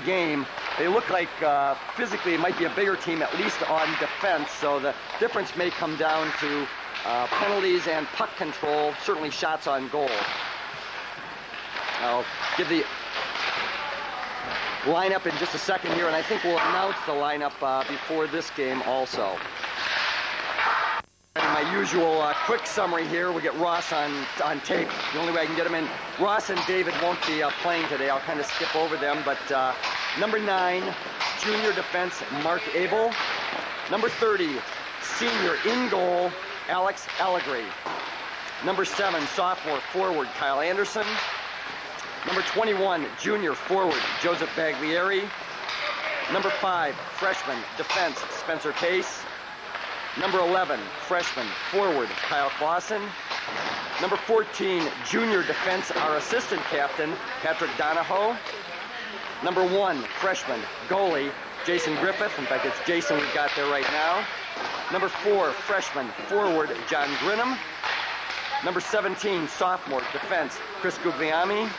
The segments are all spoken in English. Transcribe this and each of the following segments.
game. They look like physically it might be a bigger team, at least on defense, so the difference may come down to penalties and puck control, certainly shots on goal. I'll give the lineup in just a second here, and I think we'll announce the lineup before this game also. In my usual quick summary here, we get Ross on tape. The only way I can get him in. Ross and David won't be playing today. I'll kind of skip over them, but number 9, junior defense, Mark Abel. Number 30, senior in goal, Alex Allegri. Number 7, sophomore forward, Kyle Anderson. Number 21, junior forward, Joseph Baglieri. Number 5, freshman defense, Spencer Case. Number 11, freshman forward, Kyle Clausen. Number 14, junior defense, our assistant captain, Patrick Donahoe. Number 1, freshman goalie, Jason Griffith. In fact, it's Jason we've got there right now. Number 4, freshman forward, John Grinham. Number 17, sophomore defense, Chris Guglielmi.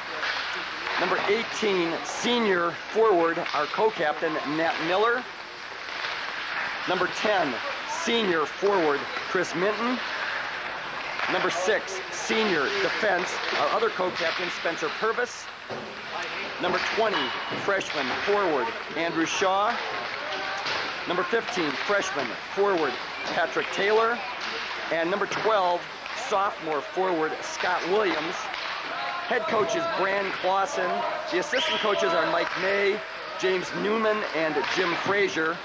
Number 18, senior forward, our co-captain, Nat Miller. Number 10, senior forward, Chris Minton. Number 6, senior defense, our other co-captain, Spencer Purvis. Number 20, freshman forward, Andrew Shaw. Number 15, freshman forward, Patrick Taylor. And number 12, sophomore forward, Scott Williams. Head coach is Bran Clausen. The assistant coaches are Mike May, James Newman, and Jim Frazier.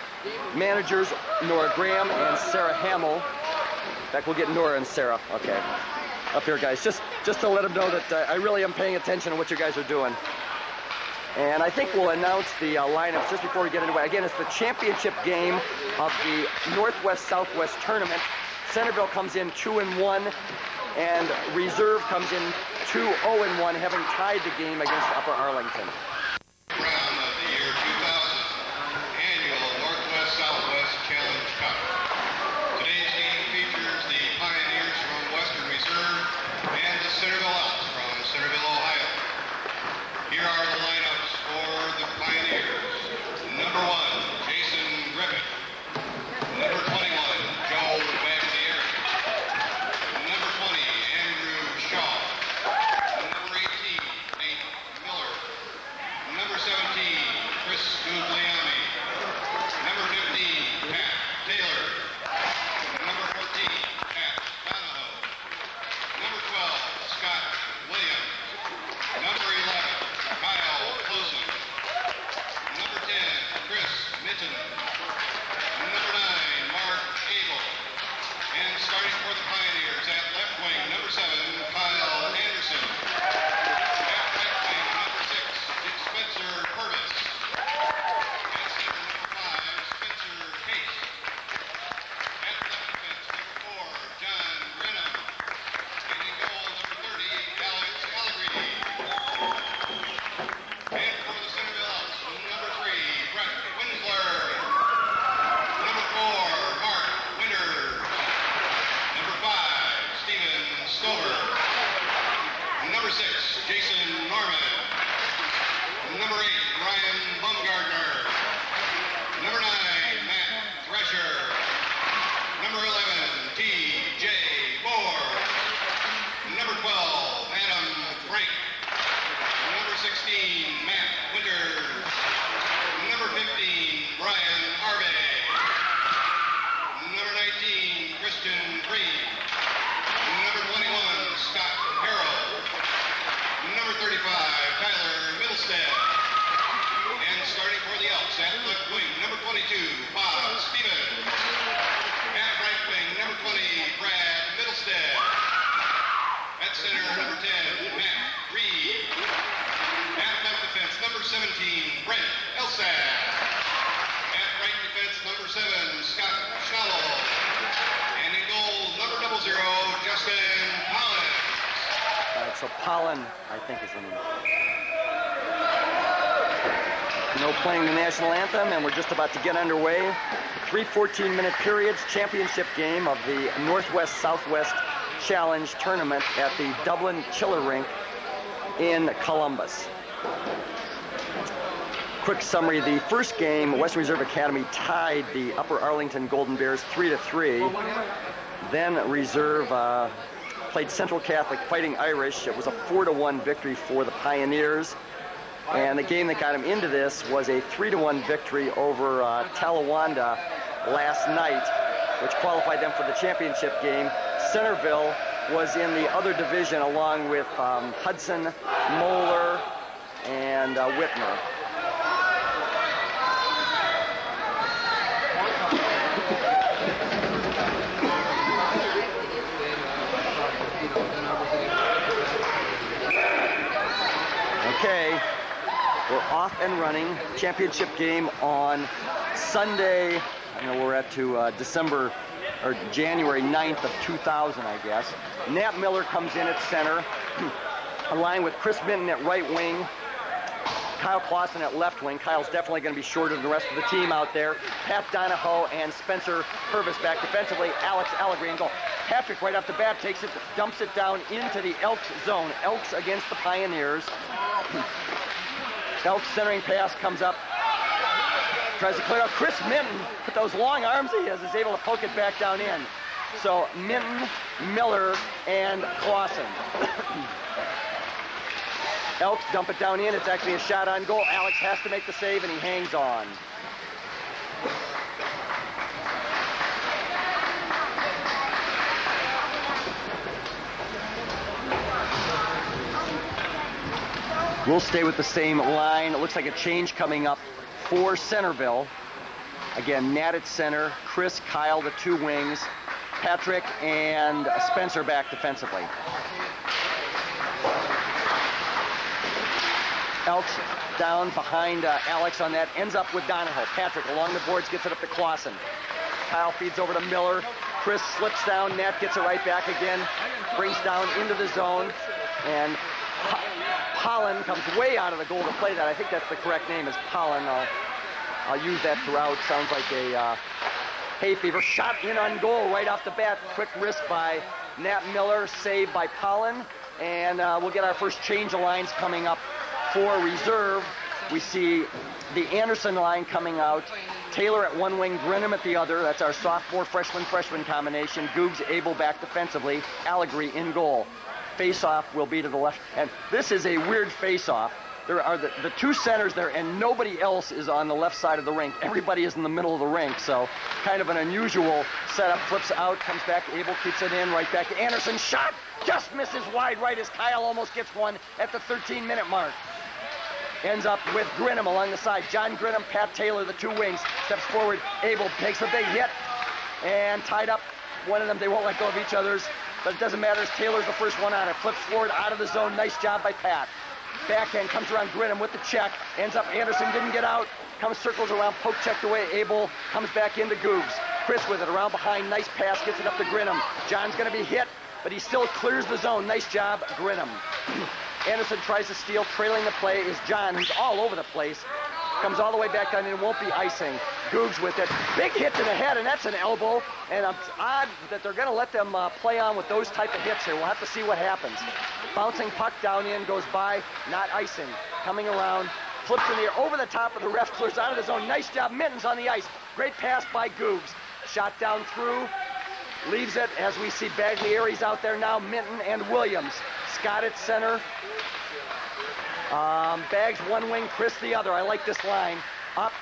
Managers, Nora Graham and Sarah Hamill. In fact, we'll get Nora and Sarah. Okay. Up here, guys. Just to let them know that I really am paying attention to what you guys are doing. And I think we'll announce the lineups just before we get into it. Again, it's the championship game of the Northwest-Southwest tournament. Centerville comes in 2-1, and Reserve comes in 2-0-1, having tied the game against Upper Arlington. Centerville out from Centerville, Ohio. Here are the lineups for the Pioneers. Number 1, Jason Griffith. Number 21, Joe Baglieri. Number 20, Andrew Shaw. Number 18, Nate Miller. Number 17, Chris Guglielmi. Number 15, Pat Taylor. Number 14, Pat Donahoe. Number 12, Scott Williams. Number 11, Kyle Clausen. Number 10, Chris Minton. Number 9, Mark Abel. And starting for the Pioneers at left wing, number 7, Kyle Anderson. At right wing, number 6, Spencer Purvis. At center, number 5, Spencer Case. At left defense, number 4, John Grinham. And in goal, number 30, Alex Allegri. And for the Centerville Elks, number 3, Brett Winsler. Number 4, Mark Winter. Number 5, Stephen Stover. Number 6, Jason Norman. Number 8, Ryan Bumgardner. Number 9, Matt Thresher. Number 11, T.J. Moore. Number 12, Adam Frank. Number 16, Matt Winter. Number 15, Brian Harvey. Number 19, Christian Green. Number 21, Scott Harrell. Number 35, Tyler Middlestead. And starting for the Elks at left wing, number 22, Bob Stevens. At right wing, number 20, Brad Middlestead. At center, number 10, Matt Reed. At left defense, number 17, Brent Elsad. At right defense, number 7, Scott Schnabel. And in goal, number 00, Justin Collins. All right, so Pollen, I think, is the name. No playing the national anthem, and we're just about to get underway. 3 14-minute periods, championship game of the Northwest-Southwest Challenge Tournament at the Dublin Chiller Rink in Columbus. quick summary. The first game, Western Reserve Academy tied the Upper Arlington Golden Bears 3-3. Then Reserve played Central Catholic Fighting Irish. It was a 4-1 victory for the Pioneers. And the game that got them into this was a 3-1 victory over Talawanda last night, which qualified them for the championship game. Centerville was in the other division along with Hudson, Moeller, and Whitmer. Okay, we're off and running. Championship game on Sunday. I know we're at January 9th of 2000, I guess. Nat Miller comes in at center, aligned with Chris Minton at right wing, Kyle Clausen at left wing. Kyle's definitely going to be shorter than the rest of the team out there. Pat Donahoe and Spencer Purvis back defensively. Alex Allegre in goal. Patrick right off the bat takes it, dumps it down into the Elks zone. Elks against the Pioneers. Elks centering pass comes up. Tries to clear out. Chris Minton, with those long arms he has, is able to poke it back down in. So Minton, Miller, and Clausen. Elks dump it down in. It's actually a shot on goal. Alex has to make the save, and he hangs on. We'll stay with the same line. It looks like a change coming up for Centerville. Again, Nat at center, Chris, Kyle, the two wings, Patrick and Spencer back defensively. Elks down behind Alex on that, ends up with Donahoe. Patrick along the boards, gets it up to Clausen. Kyle feeds over to Miller. Chris slips down, Nat gets it right back again, brings down into the zone, and Pollen comes way out of the goal to play that. I think that's the correct name, is Pollen. I'll use that throughout. Sounds like a hay fever. Shot in on goal right off the bat. Quick wrist by Nat Miller, saved by Pollen. And we'll get our first change of lines coming up for Reserve. We see the Anderson line coming out. Taylor at one wing, Grinham at the other. That's our sophomore freshman combination. Googs able back defensively. Allegre in goal. Face-off will be to the left. And this is a weird face-off. There are the two centers there, and nobody else is on the left side of the rink. Everybody is in the middle of the rink, so kind of an unusual setup. Flips out, comes back. Abel keeps it in, right back to Anderson. Shot just misses wide right as Kyle almost gets one at the 13-minute mark. Ends up with Grinham along the side. John Grinham, Pat Taylor, the two wings. Steps forward. Abel takes a big hit and tied up one of them. They won't let go of each other's. But it doesn't matter as Taylor's the first one on it. Flips forward out of the zone. Nice job by Pat. Backhand comes around Grinham with the check. Ends up Anderson didn't get out. Comes circles around, poke checked away. Abel comes back into Googs. Chris with it around behind. Nice pass, gets it up to Grinham. John's going to be hit, but he still clears the zone. Nice job, Grinham. Anderson tries to steal. Trailing the play is John, who's all over the place. Comes all the way back down and won't be icing. Googs with it. Big hit to the head, and that's an elbow. And it's odd that they're going to let them play on with those type of hits here. We'll have to see what happens. Bouncing puck down in, goes by, not icing. Coming around, flips in the air, over the top of the ref, clears out of the zone. Nice job, Minton's on the ice. Great pass by Googs. Shot down through, leaves it as we see Bagliari's out there now, Minton and Williams. Scott at center. Bags one wing, Chris the other. I like this line. Up,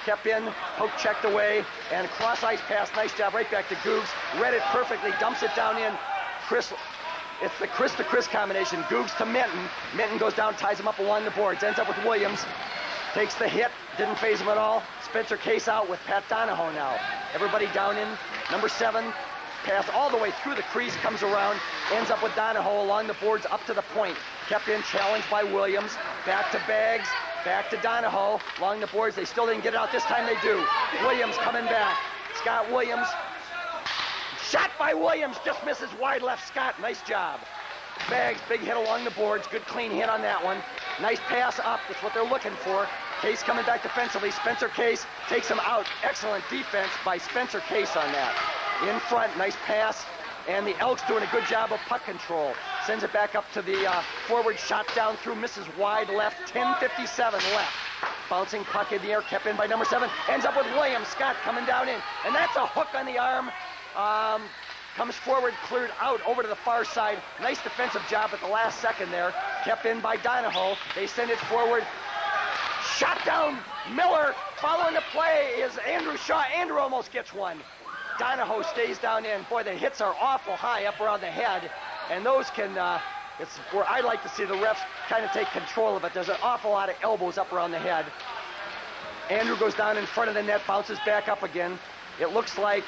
kept in, poke checked away, and cross ice pass. Nice job right back to Googs. Read it perfectly, dumps it down in. Chris, it's the Chris to Chris combination. Googs to Minton. Minton goes down, ties him up along the boards. Ends up with Williams. Takes the hit, didn't phase him at all. Spencer Case out with Pat Donahoe now. Everybody down in. Number 7. Pass all the way through the crease, comes around, ends up with Donahoe along the boards up to the point. Kept in, challenged by Williams. Back to Bags, back to Donahoe. Along the boards, they still didn't get it out. This time they do. Williams coming back. Scott Williams. Shot by Williams, just misses wide left. Scott, nice job. Bags, big hit along the boards. Good clean hit on that one. Nice pass up, that's what they're looking for. Case coming back defensively. Spencer Case takes him out. Excellent defense by Spencer Case on that. In front, nice pass, and the Elks doing a good job of puck control. Sends it back up to the forward, shot down through, misses wide left, 10:57 left. Bouncing puck in the air, kept in by number 7. Ends up with Williams. Scott coming down in. And that's a hook on the arm. Comes forward, cleared out over to the far side. Nice defensive job at the last second there. Kept in by Donahoe. They send it forward. Shot down. Miller. Following the play is Andrew Shaw. Andrew almost gets one. Donahoe stays down in. Boy, the hits are awful high up around the head. And those can, it's where I like to see the refs kind of take control of it. There's an awful lot of elbows up around the head. Andrew goes down in front of the net, bounces back up again. It looks like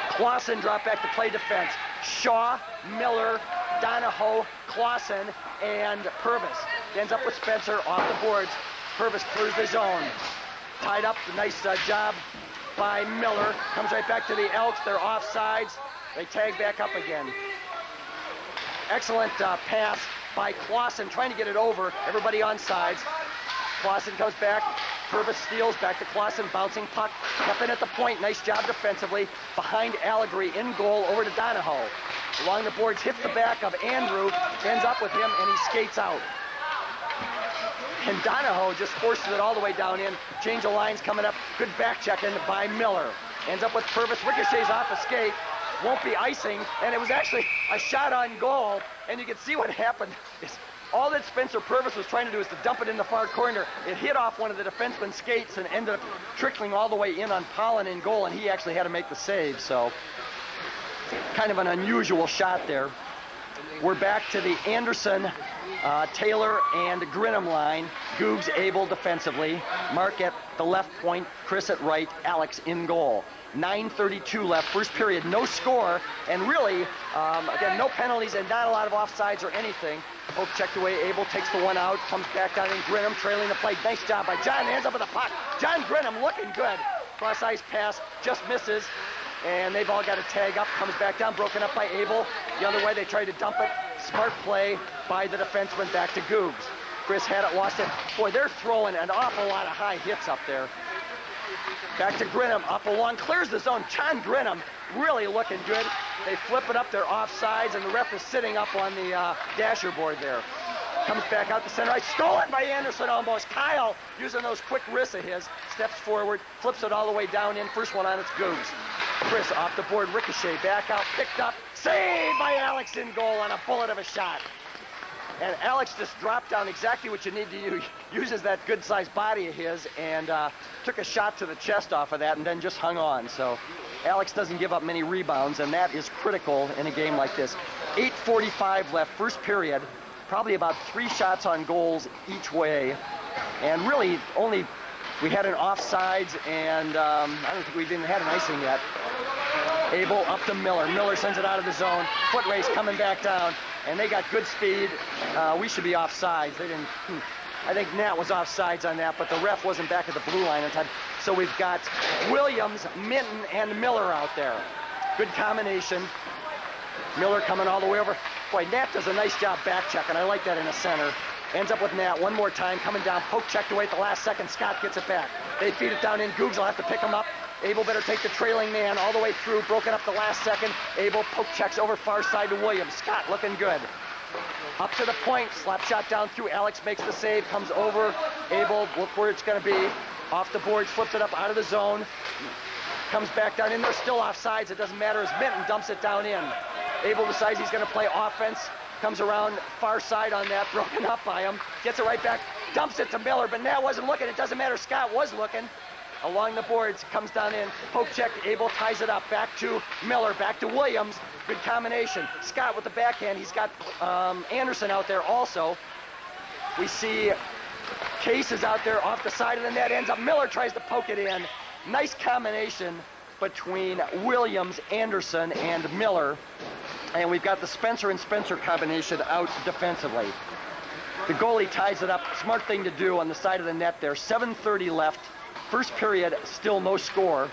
Clausen dropped back to play defense. Shaw, Miller, Donahoe, Clausen, and Purvis. Ends up with Spencer off the boards. Purvis clears the zone. Tied up, nice job by Miller. Comes right back to the Elks. They're offsides. They tag back up again. Excellent pass by Clausen, trying to get it over. Everybody on sides. Clausen comes back. Purvis steals back to Clausen, bouncing puck. Kept in at the point. Nice job defensively. Behind Allegory, in goal, over to Donahoe. Along the boards, hits the back of Andrew. Ends up with him, and he skates out. And Donahoe just forces it all the way down in. Change of lines coming up. Good back checking by Miller. Ends up with Purvis. Ricochets off a skate. Won't be icing. And it was actually a shot on goal. And you can see what happened. All that Spencer Purvis was trying to do is to dump it in the far corner. It hit off one of the defenseman's skates and ended up trickling all the way in on Pollen in goal. And he actually had to make the save. So kind of an unusual shot there. We're back to the Anderson, Taylor, and Grinham line. Googs able defensively. Mark at the left point, Chris at right, Alex in goal. 9:32 left, first period, no score, and really, again, no penalties and not a lot of offsides or anything. Oak checked away, Abel takes the one out, comes back down in Grinham, trailing the play. Nice job by John, hands up with the puck. John Grinham looking good. Cross ice pass, just misses. And they've all got a tag up, comes back down, broken up by Abel. The other way, they try to dump it. Smart play by the defenseman back to Googs. Chris had it, lost it. Boy, they're throwing an awful lot of high hits up there. Back to Grinham, up along, clears the zone. John Grinham really looking good. They flip it up, they're offsides, and the ref is sitting up on the dasher board there. Comes back out to center ice, stolen by Anderson almost. Kyle, using those quick wrists of his, steps forward, flips it all the way down in. First one on, it's Googs. Chris off the board, ricochet, back out, picked up, saved by Alex in goal on a bullet of a shot. And Alex just dropped down exactly what you need to use. Uses that good-sized body of his and took a shot to the chest off of that and then just hung on. So Alex doesn't give up many rebounds, and that is critical in a game like this. 8:45 left, first period. Probably about 3 shots on goals each way. And really only, we had an offsides, and I don't think we've even had an icing yet. Abel up to Miller. Miller sends it out of the zone. Foot race coming back down. And they got good speed. We should be offsides. They didn't. I think Nat was offsides on that, but the ref wasn't back at the blue line in time. So we've got Williams, Minton, and Miller out there. Good combination. Miller coming all the way over. Boy, Nat does a nice job back checking. I like that in the center. Ends up with Nat one more time, coming down. Poke checked away at the last second. Scott gets it back. They feed it down in. Googs will have to pick him up. Abel better take the trailing man all the way through. Broken up the last second. Abel poke checks over far side to Williams. Scott looking good. Up to the point. Slap shot down through. Alex makes the save. Comes over. Abel, look where it's going to be. Off the boards. Flips it up out of the zone. Comes back down in. They're still offsides. It doesn't matter as Minton dumps it down in. Abel decides he's going to play offense. Comes around far side on that. Broken up by him. Gets it right back. Dumps it to Miller. But Nat wasn't looking. It doesn't matter. Scott was looking. Along the boards, comes down in, poke check, Abel ties it up, back to Miller, back to Williams, good combination. Scott with the backhand, he's got Anderson out there also. We see Case is out there off the side of the net, ends up, Miller tries to poke it in. Nice combination between Williams, Anderson, and Miller. And we've got the Spencer and Spencer combination out defensively. The goalie ties it up, smart thing to do on the side of the net there, 7:30 left. First period, still no score.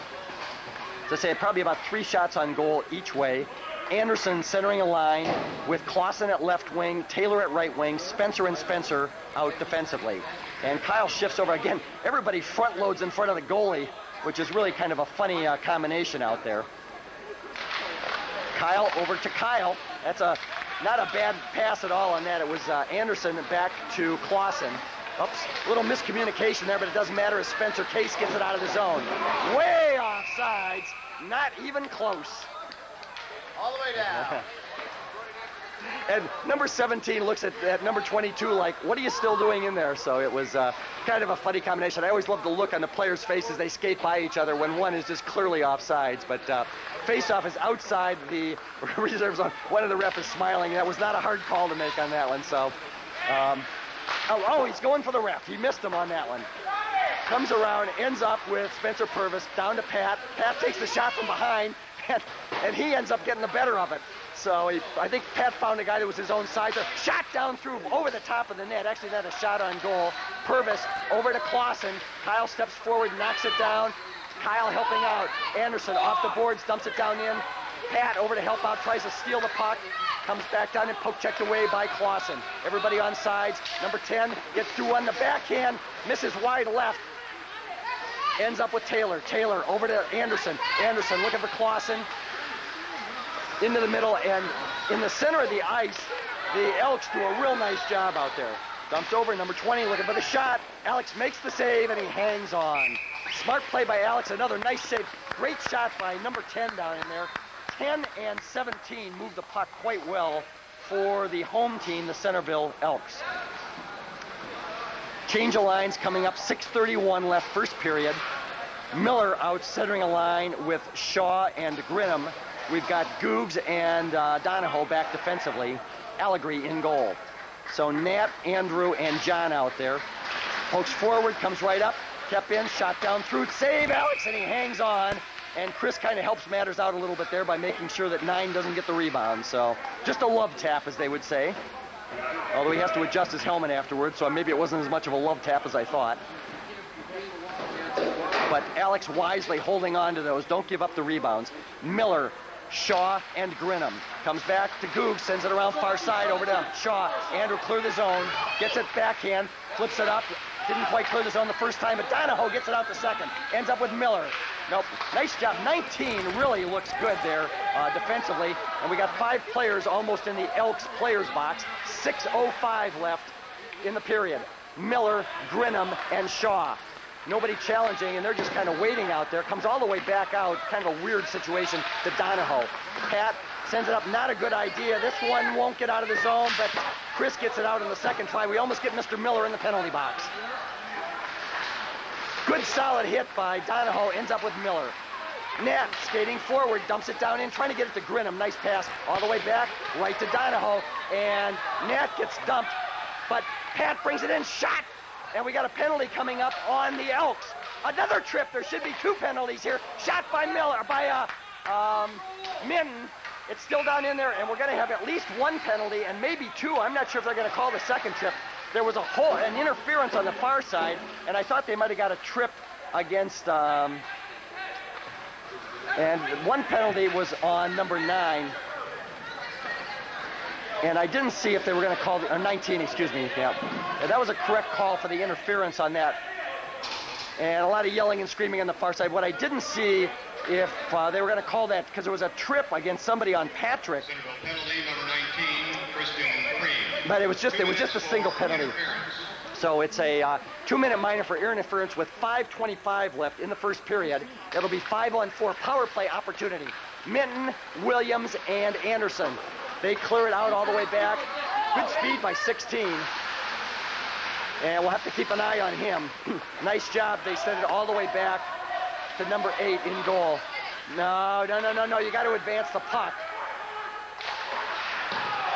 As I say, probably about 3 shots on goal each way. Anderson centering a line with Clausen at left wing, Taylor at right wing, Spencer and Spencer out defensively. And Kyle shifts over again. Everybody front loads in front of the goalie, which is really kind of a funny combination out there. Kyle over to Kyle. That's not a bad pass at all on that. It was Anderson back to Clausen. Oops, a little miscommunication there, but it doesn't matter as Spencer Case gets it out of the zone. Way offsides, not even close. All the way down. And number 17 looks at number 22 like, what are you still doing in there? So it was kind of a funny combination. I always love the look on the players' faces as they skate by each other when one is just clearly offsides. But face-off is outside the reserve zone. One of the refs is smiling. That was not a hard call to make on that one. So, he's going for the ref. He missed him on that one. Comes around, ends up with Spencer Purvis down to Pat. Pat takes the shot from behind, and he ends up getting the better of it. So I think Pat found a guy that was his own size. Shot down through over the top of the net. Actually, not a shot on goal. Purvis over to Clausen. Kyle steps forward, knocks it down. Kyle helping out. Anderson off the boards, dumps it down in. Pat over to help out, tries to steal the puck. Comes back down and poke checked away by Clausen. Everybody on sides. Number 10 gets through on the backhand. Misses wide left. Ends up with Taylor. Taylor over to Anderson. Anderson looking for Clausen. Into the middle, and in the center of the ice, the Elks do a real nice job out there. Dumped over, number 20 looking for the shot. Alex makes the save, and he hangs on. Smart play by Alex, another nice save. Great shot by number 10 down in there. 10 and 17 move the puck quite well for the home team, the Centerville Elks. Change of lines coming up, 6:31 left, first period. Miller out centering a line with Shaw and Grinham. We've got Googs and Donahoe back defensively. Allegri in goal. So Nat, Andrew, and John out there. Pokes forward, comes right up, kept in, shot down through, save Alex, and he hangs on. And Chris kind of helps matters out a little bit there by making sure that 9 doesn't get the rebound. So just a love tap, as they would say. Although he has to adjust his helmet afterwards, so maybe it wasn't as much of a love tap as I thought. But Alex wisely holding on to those. Don't give up the rebounds. Miller, Shaw, and Grinham. Comes back to Goog, sends it around far side over to Shaw. Andrew clear the zone, gets it backhand, flips it up. Didn't quite clear the zone the first time, but Donahoe gets it out the second. Ends up with Miller. Nope, nice job. 19 really looks good there defensively. And we got 5 players almost in the Elks players box. 6:05 left in the period. Miller, Grinham, and Shaw. Nobody challenging, and they're just kind of waiting out there. Comes all the way back out, kind of a weird situation to Donahoe. Pat sends it up, not a good idea. This one won't get out of the zone, but Chris gets it out in the second try. We almost get Mr. Miller in the penalty box. Good solid hit by Donahoe, ends up with Miller. Nat skating forward, dumps it down in, trying to get it to Grinham. Nice pass all the way back, right to Donahoe, and Nat gets dumped, but Pat brings it in, shot! And we got a penalty coming up on the Elks. Another trip. There should be 2 penalties here. Shot by Minton. It's still down in there, and we're going to have at least 1 penalty and maybe 2. I'm not sure if they're going to call the second trip. There was an interference on the far side, and I thought they might have got a trip against, and 1 penalty was on number 9. And I didn't see if they were going to call 19, excuse me. Yeah. That was a correct call for the interference on that. And a lot of yelling and screaming on the far side. What I didn't see if they were going to call that, because there was a trip against somebody on Patrick. Centerville penalty, number 19, Kristen Freed. But it was just a single penalty. So it's a 2-minute minor for interference with 5:25 left in the first period. It'll be 5-on-4 power play opportunity. Minton, Williams, and Anderson. They clear it out all the way back. Good speed by 16. And we'll have to keep an eye on him. Nice job. They send it all the way back to number 8 in goal. No. You got to advance the puck.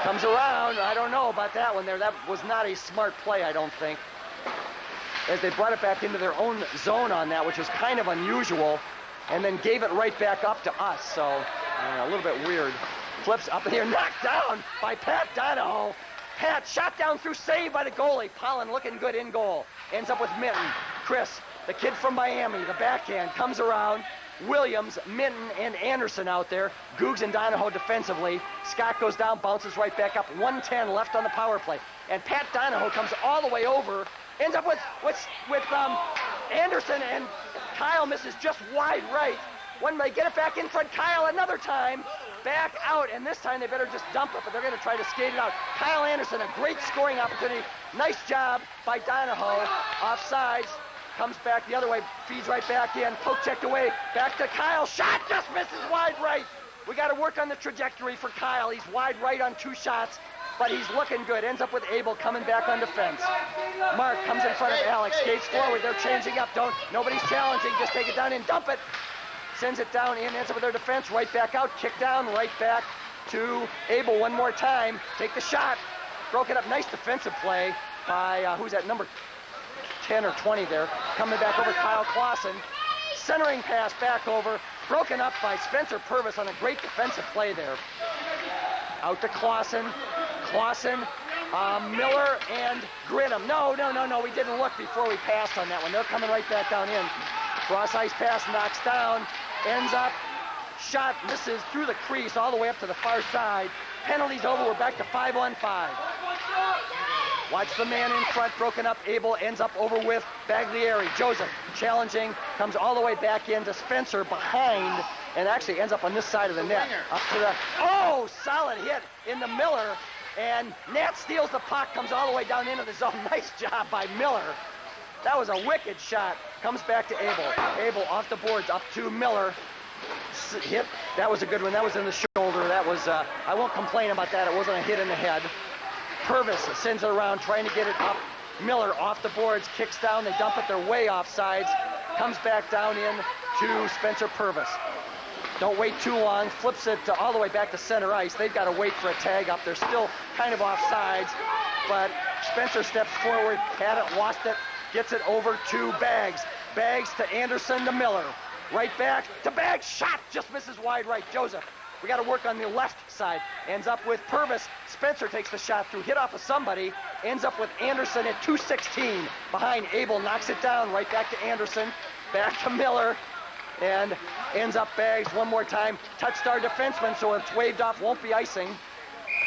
Comes around. I don't know about that one there. That was not a smart play, I don't think. As they brought it back into their own zone on that, which was kind of unusual, and then gave it right back up to us. So, a little bit weird. Flips up in here, knocked down by Pat Donahoe. Pat shot down through, saved by the goalie. Pollen looking good in goal. Ends up with Minton. Chris, the kid from Miami, the backhand, comes around. Williams, Minton, and Anderson out there. Googs and Donahoe defensively. Scott goes down, bounces right back up. 1:10 left on the power play. And Pat Donahoe comes all the way over. Ends up with Anderson, and Kyle misses just wide right. When they get it back in front, Kyle another time. Back out, and this time they better just dump it, but they're going to try to skate it out. Kyle Anderson, a great scoring opportunity. Nice job by Donahoe. Offsides. Comes back the other way. Feeds right back in. Poke checked away. Back to Kyle. Shot just misses wide right. We got to work on the trajectory for Kyle. He's wide right on 2 shots, but he's looking good. Ends up with Abel coming back on defense. Mark comes in front of Alex. Skates forward. They're changing up. Nobody's challenging. Just take it down and dump it. Sends it down in. Ends up with their defense. Right back out. Kick down. Right back to Abel one more time. Take the shot. Broke it up. Nice defensive play by, who's that, number 10 or 20 there. Coming back over Kyle Clausen. Centering pass back over. Broken up by Spencer Purvis on a great defensive play there. Out to Clausen. Miller and Gridham. No. We didn't look before we passed on that one. They're coming right back down in. Cross ice pass knocks down. Ends up. Shot misses through the crease all the way up to the far side. Penalties over. We're back to 5-on-5. Watch the man in front, broken up. Abel ends up over with Baglieri. Joseph challenging, comes all the way back into Spencer behind, and actually ends up on this side of the net. Up to the, solid hit into Miller, and Nat steals the puck, comes all the way down into the zone. Nice job by Miller. That was a wicked shot. Comes back to Abel. Abel off the boards, up to Miller. Hit, that was a good one. That was in the shoulder. That was, I won't complain about that. It wasn't a hit in the head. Purvis sends it around, trying to get it up. Miller off the boards, kicks down. They dump it. They're way offsides. Comes back down in to Spencer Purvis. Don't wait too long. Flips it all the way back to center ice. They've got to wait for a tag up. They're still kind of offsides, but Spencer steps forward, had it, lost it, gets it over to Baggs. Baggs to Anderson to Miller. Right back to Baggs. Shot just misses wide right. Joseph. We got to work on the left side. Ends up with Purvis. Spencer takes the shot through, hit off of somebody. Ends up with Anderson at 2:16. Behind Abel, knocks it down. Right back to Anderson. Back to Miller. And ends up Baggs one more time. Touched our defenseman, so it's waved off. Won't be icing.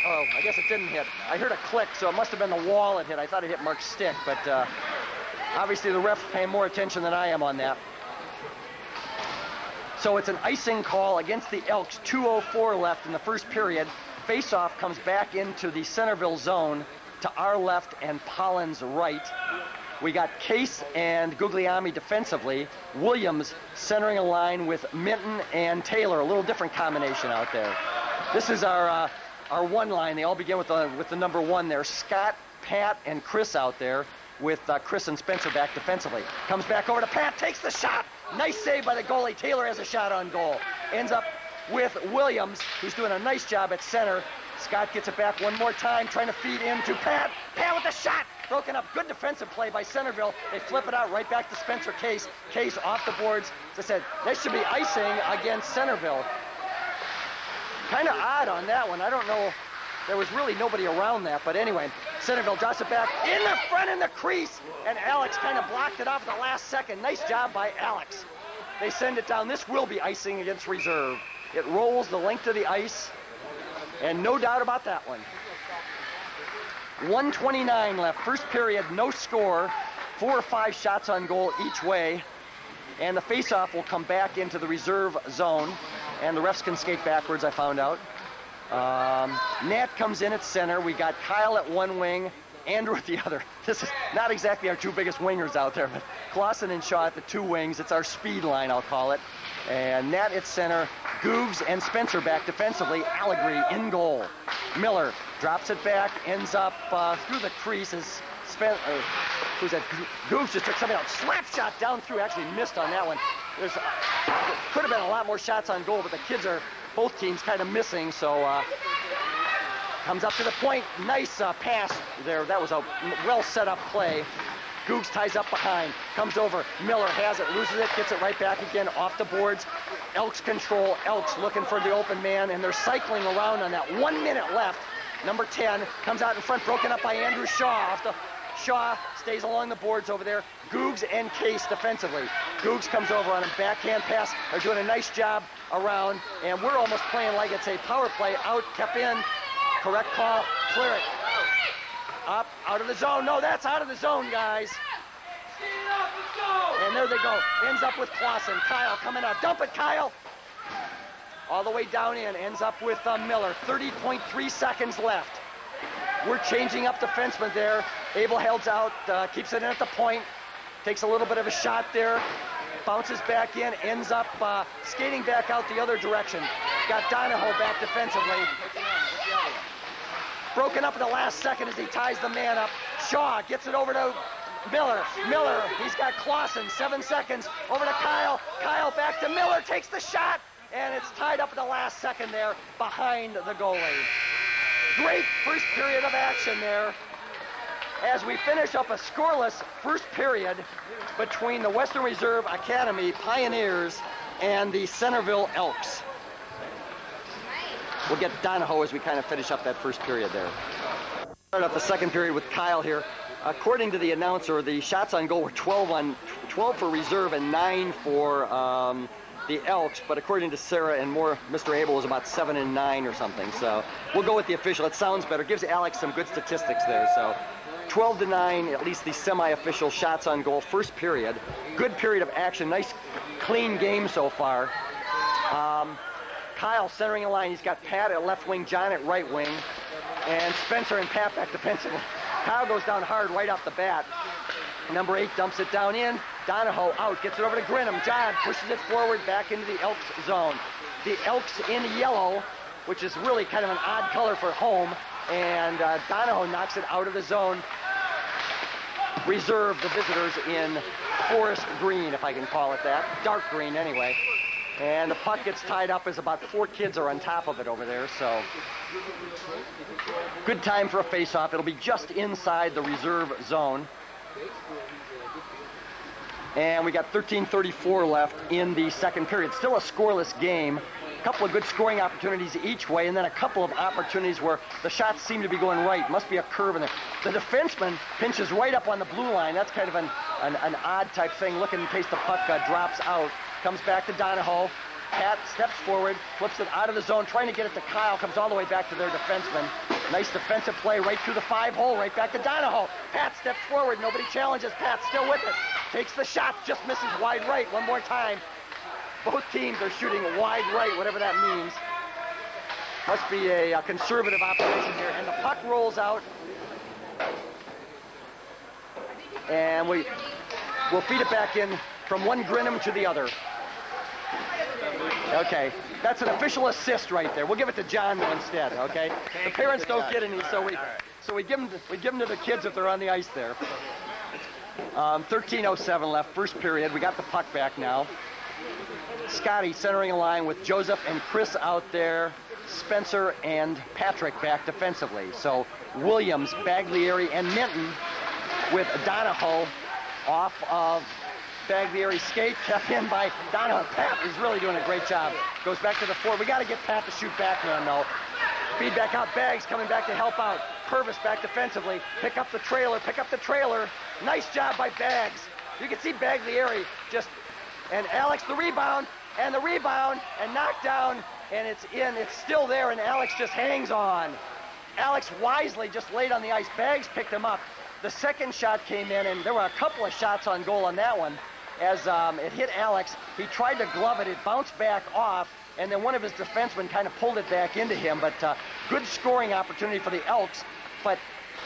Oh, I guess it didn't hit. I heard a click, so it must have been the wall it hit. I thought it hit Mark's stick, but obviously the ref's paying more attention than I am on that. So it's an icing call against the Elks. 2:04 left in the first period. Face-off comes back into the Centerville zone to our left and Pollen's right. We got Case and Guglielmi defensively. Williams centering a line with Minton and Taylor. A little different combination out there. This is our one line. They all begin with the number 1 there. Scott, Pat, and Chris out there with Chris and Spencer back defensively. Comes back over to Pat, takes the shot. Nice save by the goalie. Taylor has a shot on goal. Ends up with Williams, who's doing a nice job at center. Scott gets it back one more time, trying to feed into Pat. Pat with the shot. Broken up. Good defensive play by Centerville. They flip it out right back to Spencer Case. Case off the boards. As I said, that should be icing against Centerville. Kind of odd on that one. I don't know. There was really nobody around that, but anyway, Centerville drops it back in the front in the crease, and Alex kind of blocked it off at the last second. Nice job by Alex. They send it down. This will be icing against reserve. It rolls the length of the ice, and no doubt about that one. 1:29 left. First period, no score. 4 or 5 shots on goal each way, and the face-off will come back into the reserve zone, and the refs can skate backwards, I found out. Nat comes in at center. We got Kyle at one wing, Andrew at the other. This is not exactly our 2 biggest wingers out there, but Clausen and Shaw at the 2 wings. It's our speed line, I'll call it. And Nat at center, Googs and Spencer back defensively. Allegri in goal. Miller drops it back, ends up through the crease as who's that? Googs just took something out. Slap shot down through, actually missed on that one. Could have been a lot more shots on goal, but the kids are, both teams kind of missing, so comes up to the point. Nice pass there. That was a well set up play. Googs ties up behind, comes over. Miller has it, loses it, gets it right back again off the boards. Elks control. Elks looking for the open man, and they're cycling around on that. 1 minute left. Number 10 comes out in front, broken up by Andrew Shaw. Shaw stays along the boards over there. Googs and Case defensively. Googs comes over on a backhand pass. They're doing a nice job around, and we're almost playing like it's a power play. Out, kept in. Correct call. Clear it. Up, out of the zone. No, that's out of the zone, guys. And there they go. Ends up with Clausen. Kyle coming out. Dump it, Kyle. All the way down in. Ends up with Miller. 30.3 seconds left. We're changing up defensemen there. Abel holds out, keeps it in at the point, takes a little bit of a shot there, bounces back in, ends up skating back out the other direction. Got Donahoe back defensively. Broken up in the last second as he ties the man up. Shaw gets it over to Miller. Miller, he's got Clausen, 7 seconds. Over to Kyle. Kyle back to Miller, takes the shot, and it's tied up in the last second there behind the goalie. Great first period of action there as we finish up a scoreless first period between the Western Reserve Academy Pioneers and the Centerville Elks. We'll get Donahoe as we kind of finish up that first period there. Start up the second period with Kyle here. According to the announcer, the shots on goal were 12 for Reserve and 9 for the Elks, but according to Sarah and more, Mr. Abel was about 7 and 9 or something. So we'll go with the official. It sounds better. Gives Alex some good statistics there. So 12 to 9, at least the semi-official shots on goal first period. Good period of action. Nice, clean game so far. Kyle centering the line. He's got Pat at left wing, John at right wing, and Spencer and Pat back defensively. Kyle goes down hard right off the bat. Number 8 dumps it down in. Donahoe out, gets it over to Grinham. John pushes it forward back into the Elks zone. The Elks in yellow, which is really kind of an odd color for home, and Donahoe knocks it out of the zone. Reserve, the visitors, in forest green, if I can call it that. Dark green, anyway. And the puck gets tied up as about 4 kids are on top of it over there, so good time for a face-off. It'll be just inside the reserve zone. And we got 13:34 left in the second period. Still a scoreless game. A couple of good scoring opportunities each way, and then a couple of opportunities where the shots seem to be going right. Must be a curve in there. The defenseman pinches right up on the blue line. That's kind of an odd type thing, looking in case the puck drops out. Comes back to Donahoe. Pat steps forward, flips it out of the zone, trying to get it to Kyle, comes all the way back to their defenseman. Nice defensive play right through the 5-hole, right back to Donahoe. Pat steps forward, nobody challenges. Pat still with it. Takes the shot, just misses wide right one more time. Both teams are shooting wide right, whatever that means. Must be a conservative operation here. And the puck rolls out. And we'll feed it back in from one Grinham to the other. Okay, that's an official assist right there. We'll give it to John though instead, okay? The parents don't get any, so we give them to the kids if they're on the ice there. 13:07 left, first period. We got the puck back now. Scotty centering a line with Joseph and Chris out there. Spencer and Patrick back defensively. So Williams, Baglieri, and Minton with Donahoe off of Baglieri's skate, kept in by Donahoe. Pat is really doing a great job. Goes back to the forward. We got to get Pat to shoot backhand though. Feed back out. Baggs coming back to help out. Purvis back defensively. Pick up the trailer. Nice job by Baggs. You can see Baglieri and Alex the rebound, and knocked down, and it's in. It's still there, and Alex just hangs on. Alex wisely just laid on the ice. Baggs picked him up. The second shot came in, and there were a couple of shots on goal on that one. As it hit Alex, he tried to glove it. It bounced back off, and then one of his defensemen kind of pulled it back into him. But good scoring opportunity for the Elks. But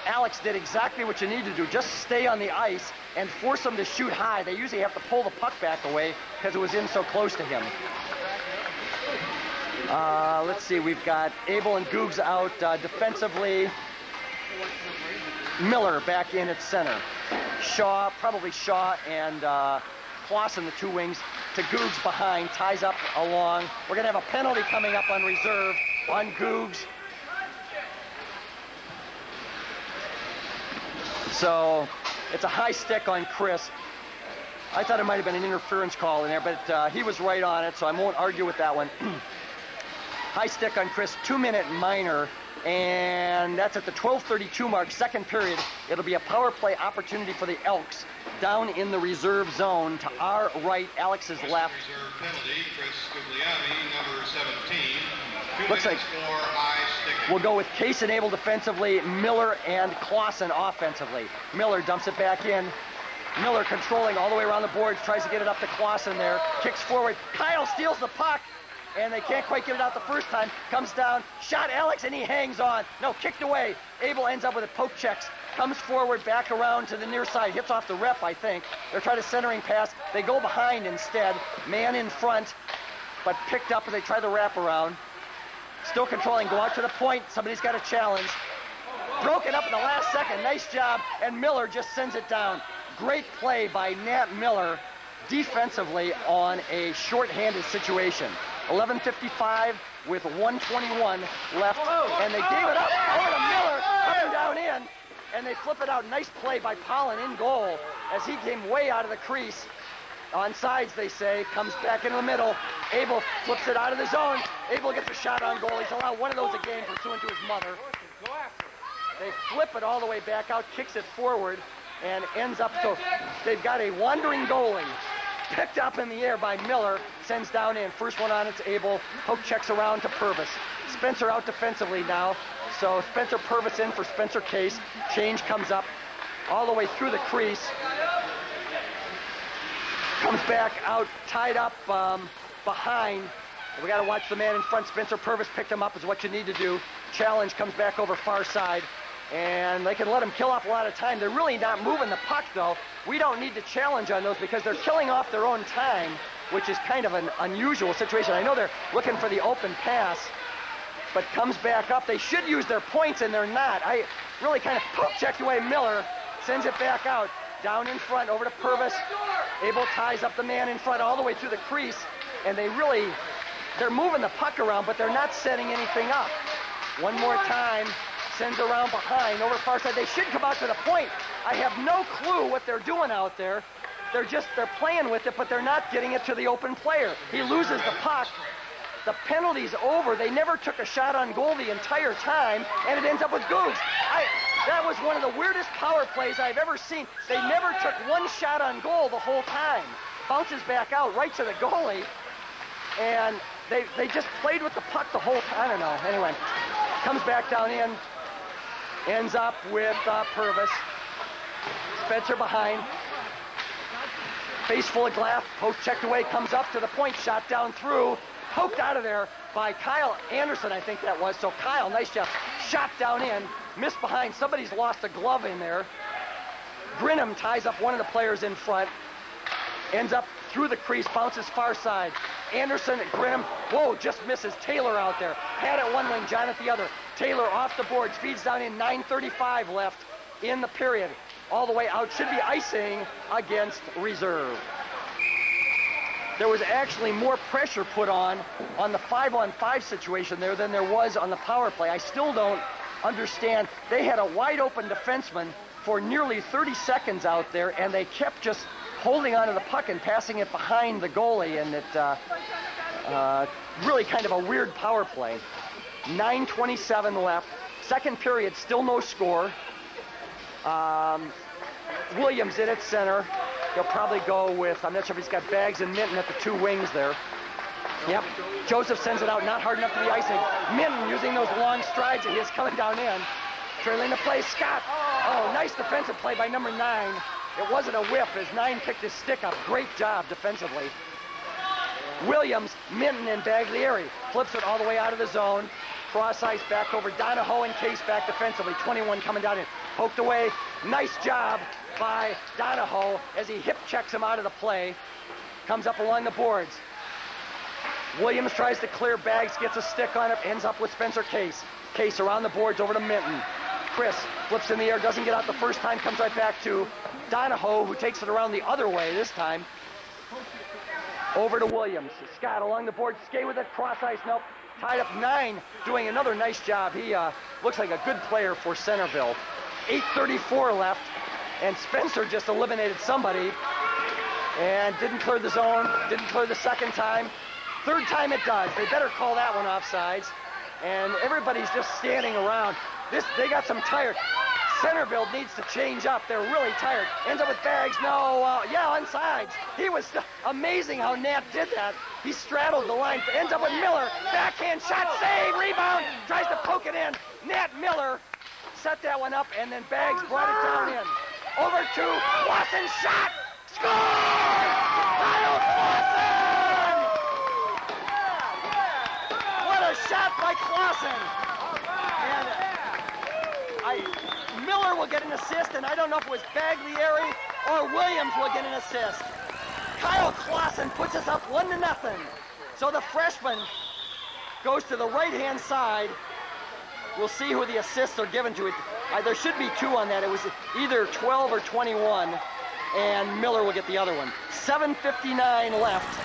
Alex did exactly what you need to do. Just stay on the ice and force them to shoot high. They usually have to pull the puck back away because it was in so close to him. Let's see, we've got Abel and Googs out defensively. Miller back in at center. Shaw and Clausen, the 2 wings, to Googs behind, ties up along. We're going to have a penalty coming up on reserve on Googs. So it's a high stick on Chris. I thought it might have been an interference call in there, but he was right on it, so I won't argue with that one. High stick on Chris, 2-minute minor, and that's at the 12:32 mark, second period. It'll be a power play opportunity for the Elks down in the reserve zone to our right, Alex's left. Reserve penalty, Chris Guglielmi, number 17. 2 Looks like minutes for high stick. we'll go with Case and Abel defensively, Miller and Clausen offensively. Miller dumps it back in. Miller controlling all the way around the boards, tries to get it up to Clausen there, kicks forward. Kyle steals the puck, and they can't quite get it out the first time. Comes down, shot Alex, and he hangs on. No, kicked away. Abel ends up with it, poke checks comes forward, back around to the near side, hits off the rep, I think. They're trying to centering pass. They go behind instead. Man in front, but picked up as they try the wraparound. Still controlling, go out to the point. Somebody's got a challenge. Broken up in the last second. Nice job, and Miller just sends it down. Great play by Nat Miller defensively on a short-handed situation. 11:55 with 1:21 left, and they gave it up over to Miller, coming down in, and they flip it out. Nice play by Pollen in goal as he came way out of the crease. On sides, they say, comes back into the middle. Abel flips it out of the zone. Abel gets a shot on goal. He's allowed one of those a game pursuant to his mother. They flip it all the way back out, kicks it forward, and ends up, so they've got a wandering goalie. Picked up in the air by Miller, sends down in. First one on, it's Abel. Poke checks around to Purvis. Spencer out defensively now. So Spencer Purvis in for Spencer Case. Change comes up all the way through the crease. Comes back out, tied up behind. We got to watch the man in front. Spencer Purvis picked him up is what you need to do. Challenge comes back over far side. And they can let him kill off a lot of time. They're really not moving the puck, though. We don't need to challenge on those because they're killing off their own time, which is kind of an unusual situation. I know they're looking for the open pass, but comes back up. They should use their points, and they're not. I really kind of poke checked away Miller, sends it back out, down in front, over to Purvis. Abel ties up the man in front all the way through the crease, and they're moving the puck around, but they're not setting anything up. One more time. Sends around behind, over far side. They should come out to the point. I have no clue what they're doing out there. They're playing with it, but they're not getting it to the open player. He loses the puck. The penalty's over. They never took a shot on goal the entire time, and it ends up with Googs. That was one of the weirdest power plays I've ever seen. They never took one shot on goal the whole time. Bounces back out right to the goalie, and they just played with the puck the whole time. I don't know. Anyway, comes back down in. Ends up with Purvis. Spencer behind. Face full of glass. Post checked away. Comes up to the point. Shot down through. Poked out of there by Kyle Anderson, I think that was. So Kyle, nice job. Shot down in. Missed behind. Somebody's lost a glove in there. Grinham ties up one of the players in front. Ends up through the crease. Bounces far side. Anderson, Grinham. Whoa, just misses Taylor out there. Had at one wing, John at the other. Taylor off the boards, feeds down in. 9:35 left in the period. All the way out, should be icing against reserve. There was actually more pressure put on the 5-on-5 situation there than there was on the power play. I still don't understand. They had a wide open defenseman for nearly 30 seconds out there, and they kept just holding onto the puck and passing it behind the goalie, and it really kind of a weird power play. 9:27 left. Second period, still no score. Williams in at center. He'll probably go with, I'm not sure if he's got Bags and Minton at the two wings there. Yep. Joseph sends it out, not hard enough to be icing. Minton using those long strides that he is coming down in. Trailing the play, Scott. Oh, nice defensive play by number 9. It wasn't a whiff as 9 picked his stick up. Great job defensively. Williams, Minton, and Baglieri. Flips it all the way out of the zone. Cross ice back over Donahoe and Case back defensively. 21 coming down in. Poked away. Nice job by Donahoe as he hip checks him out of the play. Comes up along the boards. Williams tries to clear Bags, gets a stick on it, ends up with Spencer Case. Case around the boards over to Minton. Chris flips in the air, doesn't get out the first time, comes right back to Donahoe, who takes it around the other way this time. Over to Williams. Scott along the board, skate with it, cross ice, nope. Tied up 9, doing another nice job. He looks like a good player for Centerville. 8:34 left, and Spencer just eliminated somebody and didn't clear the zone, didn't clear the second time. Third time it does. They better call that one offsides. And everybody's just standing around. They got some tired. Centerville needs to change up. They're really tired. Ends up with Bags. No, onsides. He was amazing how Nat did that. He straddled the line. Ends up with Miller. Backhand shot, save, rebound. Tries to poke it in. Nat Miller set that one up, and then Bags brought it down in. Over to Clausen, shot, score! Kyle Clausen! What a shot by Clausen! And Miller will get an assist, and I don't know if it was Baglieri or Williams will get an assist. Kyle Clausen puts us up 1-0. So the freshman goes to the right-hand side. We'll see who the assists are given to. There should be 2 on that. It was either 12 or 21, and Miller will get the other one. 7:59 left.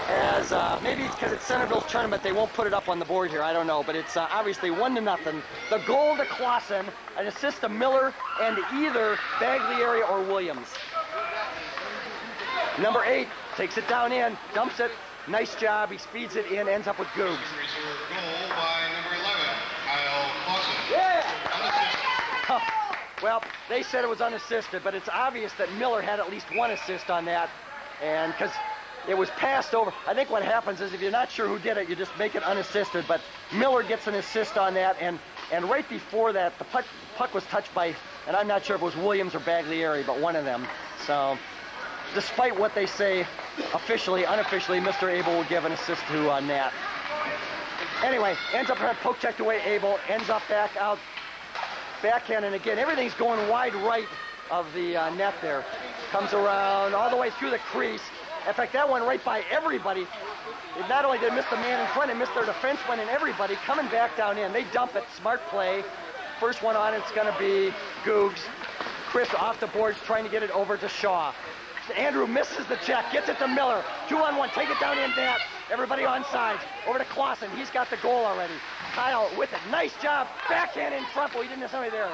As maybe it's because it's Centerville's tournament, they won't put it up on the board here. I don't know, but it's obviously 1-0. The goal to Clausen, an assist to Miller, and either Baglieri or Williams. Number 8 takes it down in, dumps it. Nice job. He speeds it in, ends up with Googs. Reserve goal by number 11, Kyle Clausen. Yeah. Unassisted. Well, they said it was unassisted, but it's obvious that Miller had at least 1 assist on that, and because it was passed over. I think what happens is if you're not sure who did it, you just make it unassisted, but Miller gets an assist on that, and right before that, the puck was touched by, and I'm not sure if it was Williams or Baglieri, but one of them. So, despite what they say officially, unofficially, Mr. Abel will give an assist to Nat. Anyway, ends up poke checked away. Abel ends up back out, backhand, and again, everything's going wide right of the net there. Comes around all the way through the crease. In fact, that one right by everybody. It not only did miss the man in front, it missed their defenseman and everybody coming back down in. They dump it, smart play. First one on it's going to be Googs. Chris off the boards trying to get it over to Shaw. Andrew misses the check, gets it to Miller. 2-on-1, take it down in that. Everybody on sides. Over to Clausen, he's got the goal already. Kyle with it, nice job. Backhand in front, but we didn't have somebody there.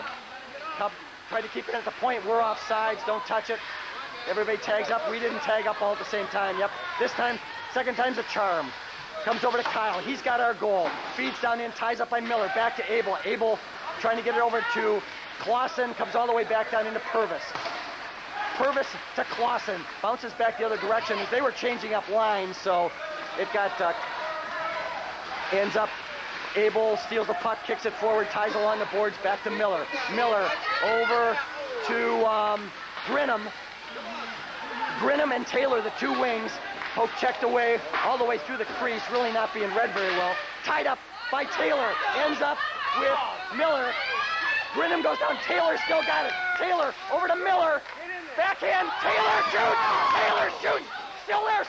Cub tried to keep it at the point. We're off sides, don't touch it. Everybody tags up. We didn't tag up all at the same time. Yep, this time, second time's a charm. Comes over to Kyle. He's got our goal. Feeds down in, ties up by Miller. Back to Abel. Abel trying to get it over to Clausen. Comes all the way back down into Purvis. Purvis to Clausen. Bounces back the other direction. They were changing up lines, so it got, ends up, Abel steals the puck, kicks it forward, ties along the boards, back to Miller. Miller over to Grinham. Grinham and Taylor, the 2 wings, poke checked away all the way through the crease, really not being read very well. Tied up by Taylor, ends up with Miller. Grinham goes down, Taylor still got it. Taylor over to Miller, backhand, Taylor shoots, Taylor shoots,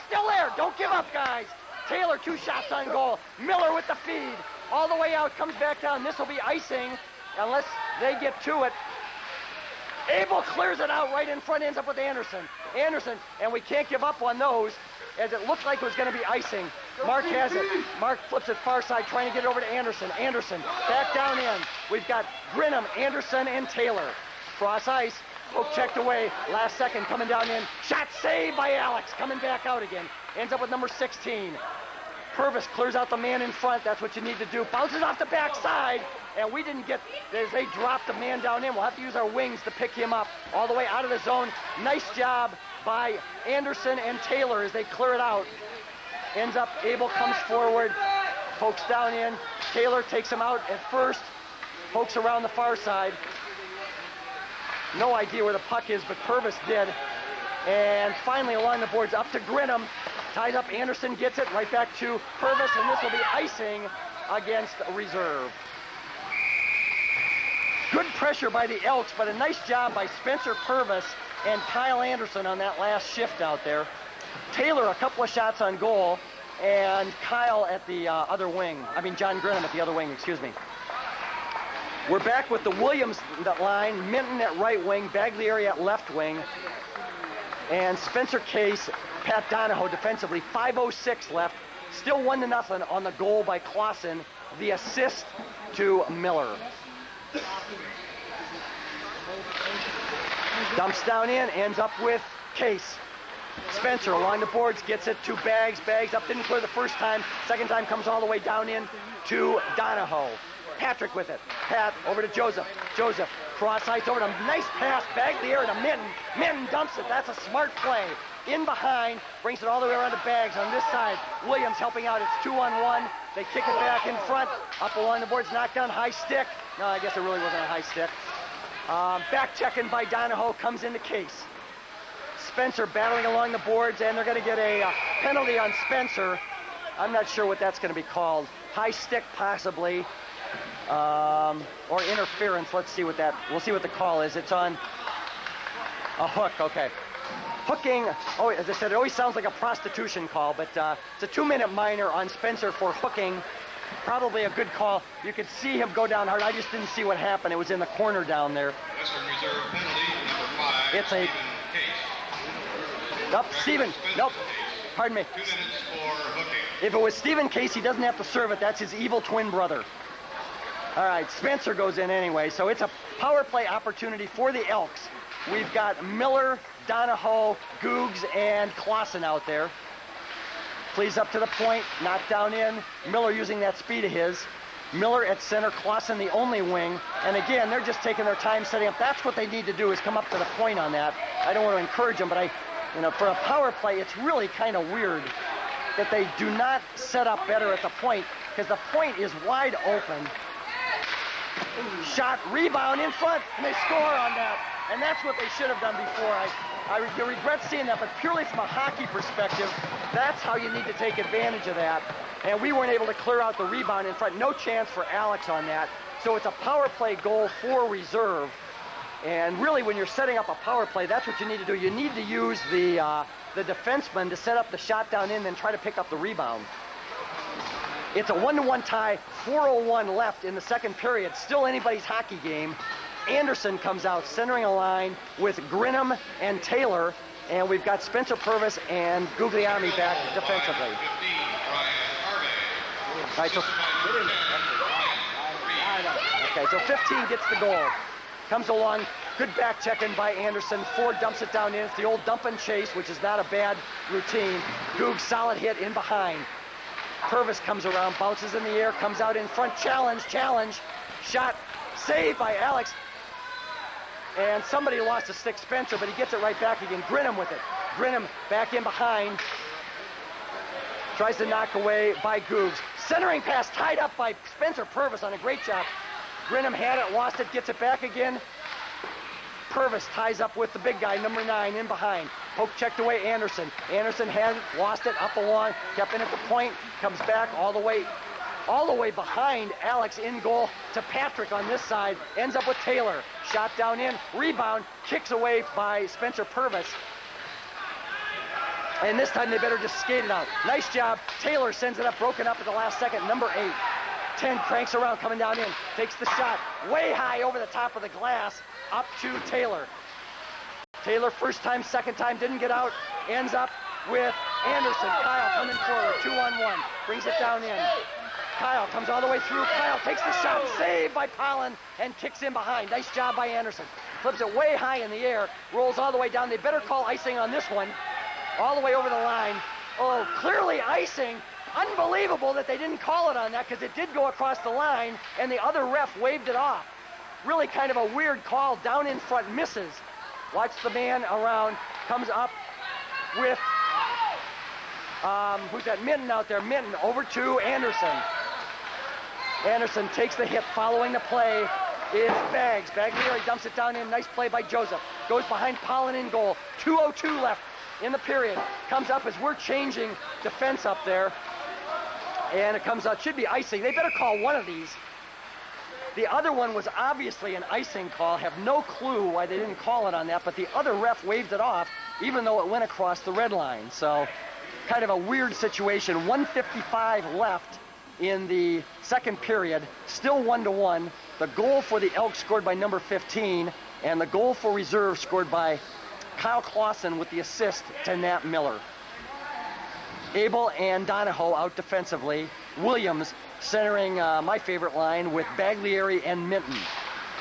still there, don't give up, guys. Taylor 2 shots on goal, Miller with the feed, all the way out, comes back down. This will be icing unless they get to it. Abel clears it out right in front, ends up with Anderson. Anderson, and we can't give up on those, as it looked like it was going to be icing. Mark has it. Mark flips it far side, trying to get it over to Anderson. Anderson, back down in. We've got Grinham, Anderson, and Taylor. Cross ice, poke checked away. Last second, coming down in. Shot saved by Alex, coming back out again. Ends up with number 16. Purvis clears out the man in front. That's what you need to do. Bounces off the backside. And we didn't get, as they dropped the man down in, we'll have to use our wings to pick him up all the way out of the zone. Nice job by Anderson and Taylor as they clear it out. Ends up, Abel comes forward, pokes down in. Taylor takes him out at first, pokes around the far side. No idea where the puck is, but Purvis did. And finally along the boards up to Grinham. Ties up, Anderson gets it right back to Purvis, and this will be icing against reserve. Good pressure by the Elks, but a nice job by Spencer Purvis and Kyle Anderson on that last shift out there. Taylor, a couple of shots on goal, and Kyle at the other wing. John Grinham at the other wing, excuse me. We're back with the Williams line, Minton at right wing, Baglieri at left wing, and Spencer Case, Pat Donahoe defensively. 5:06 left, still 1-0 on the goal by Clausen, the assist to Miller. Dumps down in, ends up with Case. Spencer along the boards, gets it to Baggs. Baggs up, didn't clear the first time. Second time comes all the way down in to Donahoe. Patrick with it. Pat over to Joseph. Joseph, cross ice over to nice pass, Baglieri to Minton. Minton dumps it, that's a smart play. In behind, brings it all the way around to Baggs on this side. Williams helping out, it's 2-on-1. They kick it back in front, up along the boards, knocked down, high stick. No, I guess it really wasn't a high stick. Back checking by Donahoe, comes into Case. Spencer battling along the boards, and they're going to get a penalty on Spencer. I'm not sure what that's going to be called. High stick, possibly. or interference. Let's see what we'll see what the call is. It's on a hook, okay. Hooking, oh, as I said, it always sounds like a prostitution call, but it's a 2-minute minor on Spencer for hooking. Probably a good call. You could see him go down hard. I just didn't see what happened. It was in the corner down there. Western Reserve penalty, number 5, It's a... Nope, Stephen, nope, pardon me. 2 minutes for hooking. If it was Stephen Case, he doesn't have to serve it. That's his evil twin brother. All right, Spencer goes in anyway, so it's a power play opportunity for the Elks. We've got Miller, Donahoe, Googs, and Clausen out there. Please up to the point, knocked down in. Miller using that speed of his. Miller at center, Clausen the only wing. And again, they're just taking their time setting up. That's what they need to do, is come up to the point on that. I don't want to encourage them, but for a power play, it's really kind of weird that they do not set up better at the point, because the point is wide open. Shot, rebound in front, and they score on that. And that's what they should have done before. I regret seeing that, but purely from a hockey perspective, that's how you need to take advantage of that. And we weren't able to clear out the rebound in front. No chance for Alex on that. So it's a power play goal for reserve. And really, when you're setting up a power play, that's what you need to do. You need to use the defenseman to set up the shot down in, then try to pick up the rebound. It's a 1-1 tie, 4:01 left in the second period. Still anybody's hockey game. Anderson comes out, centering a line with Grinham and Taylor, and we've got Spencer Purvis and Guglielmi back defensively. 15, Brian Harvey. All right, so 15 gets the goal. Comes along, good back checking by Anderson. Ford dumps it down in. It's the old dump and chase, which is not a bad routine. Goog, solid hit in behind. Purvis comes around, bounces in the air, comes out in front, challenge, shot, saved by Alex. And somebody lost a stick, Spencer, but he gets it right back again. Grinham with it. Grinham back in behind. Tries to knock away by Googs. Centering pass tied up by Spencer Purvis on a great job. Grinham had it, lost it, gets it back again. Purvis ties up with the big guy, number 9, in behind. Poke checked away Anderson. Anderson had it, lost it, up along, kept in at the point, comes back all the way behind Alex in goal to Patrick on this side. Ends up with Taylor. Shot down in, rebound, kicks away by Spencer Purvis. And this time they better just skate it out. Nice job. Taylor sends it up, broken up at the last second, number 8. 10 cranks around, coming down in, takes the shot way high over the top of the glass, up to Taylor. Taylor, first time, second time, didn't get out, ends up with Anderson. Kyle coming forward, 2-on-1, brings it down in. Kyle comes all the way through. Kyle takes the shot, saved by Pollen, and kicks in behind. Nice job by Anderson. Flips it way high in the air, rolls all the way down. They better call icing on this one. All the way over the line. Oh, clearly icing. Unbelievable that they didn't call it on that, because it did go across the line, and the other ref waved it off. Really kind of a weird call. Down in front, misses. Watch the man around, comes up with, who's that? Minton out there. Minton over to Anderson. Anderson takes the hit. Following the play is Baggs. Baglieri dumps it down in. Nice play by Joseph. Goes behind Pollen in goal. 2:02 left in the period. Comes up as we're changing defense up there. And it comes out, should be icing. They better call one of these. The other one was obviously an icing call. Have no clue why they didn't call it on that, but the other ref waved it off, even though it went across the red line. So kind of a weird situation. 1:55 left in the second period. Still 1-1. The goal for the Elks scored by number 15, and the goal for reserve scored by Kyle Clausen with the assist to Nat Miller. Abel and Donahoe out defensively. Williams centering my favorite line with Baglieri and Minton.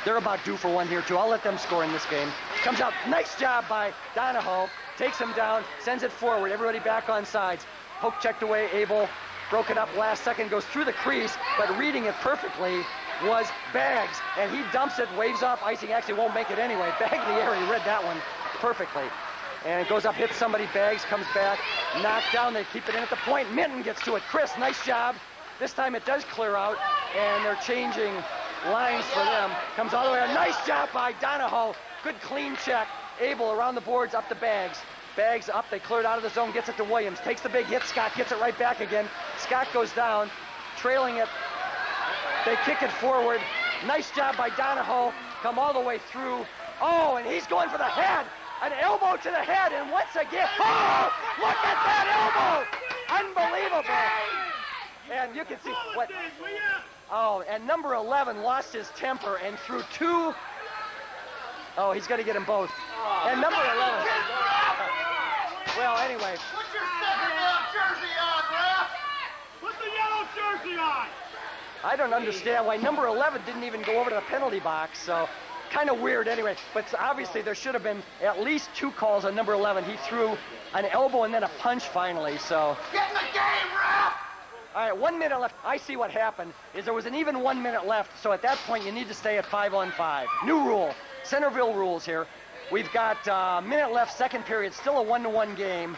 They're about due for one here too. I'll let them score in this game. Comes out, nice job by Donahoe. Takes him down, sends it forward. Everybody back on sides. Poke checked away, Abel. Broke it up last second, goes through the crease, but reading it perfectly was Baggs. And he dumps it, waves off icing. Actually won't make it anyway. Baglieri read that one perfectly. And it goes up, hits somebody, Baggs comes back, knocked down, they keep it in at the point. Minton gets to it. Chris, nice job. This time it does clear out, and they're changing lines for them. Comes all the way out. Nice job by Donahoe. Good clean check. Abel around the boards, up to Baggs. Baggs up, they cleared out of the zone, gets it to Williams. Takes the big hit, Scott gets it right back again. Scott goes down, trailing it They kick it forward. Nice job by Donahoe. Come all the way through. Oh, and he's going for the head. An elbow to the head, and once again, oh, look at that elbow! Unbelievable. And you can see what, oh, and number 11 lost his temper and threw two. Oh, he's going to get them both. And number 11. Well, anyway. Put your Centerville jersey on, ref! Put the yellow jersey on! I don't understand why number 11 didn't even go over to the penalty box, so kind of weird anyway. But obviously there should have been at least two calls on number 11. He threw an elbow and then a punch finally, so. Get in the game, ref! All right, 1 minute left. I see what happened is there was an even 1 minute left, so at that point you need to stay at 5-on-5. New rule, Centerville rules here. We've got a minute left, second period, still a 1-1 game.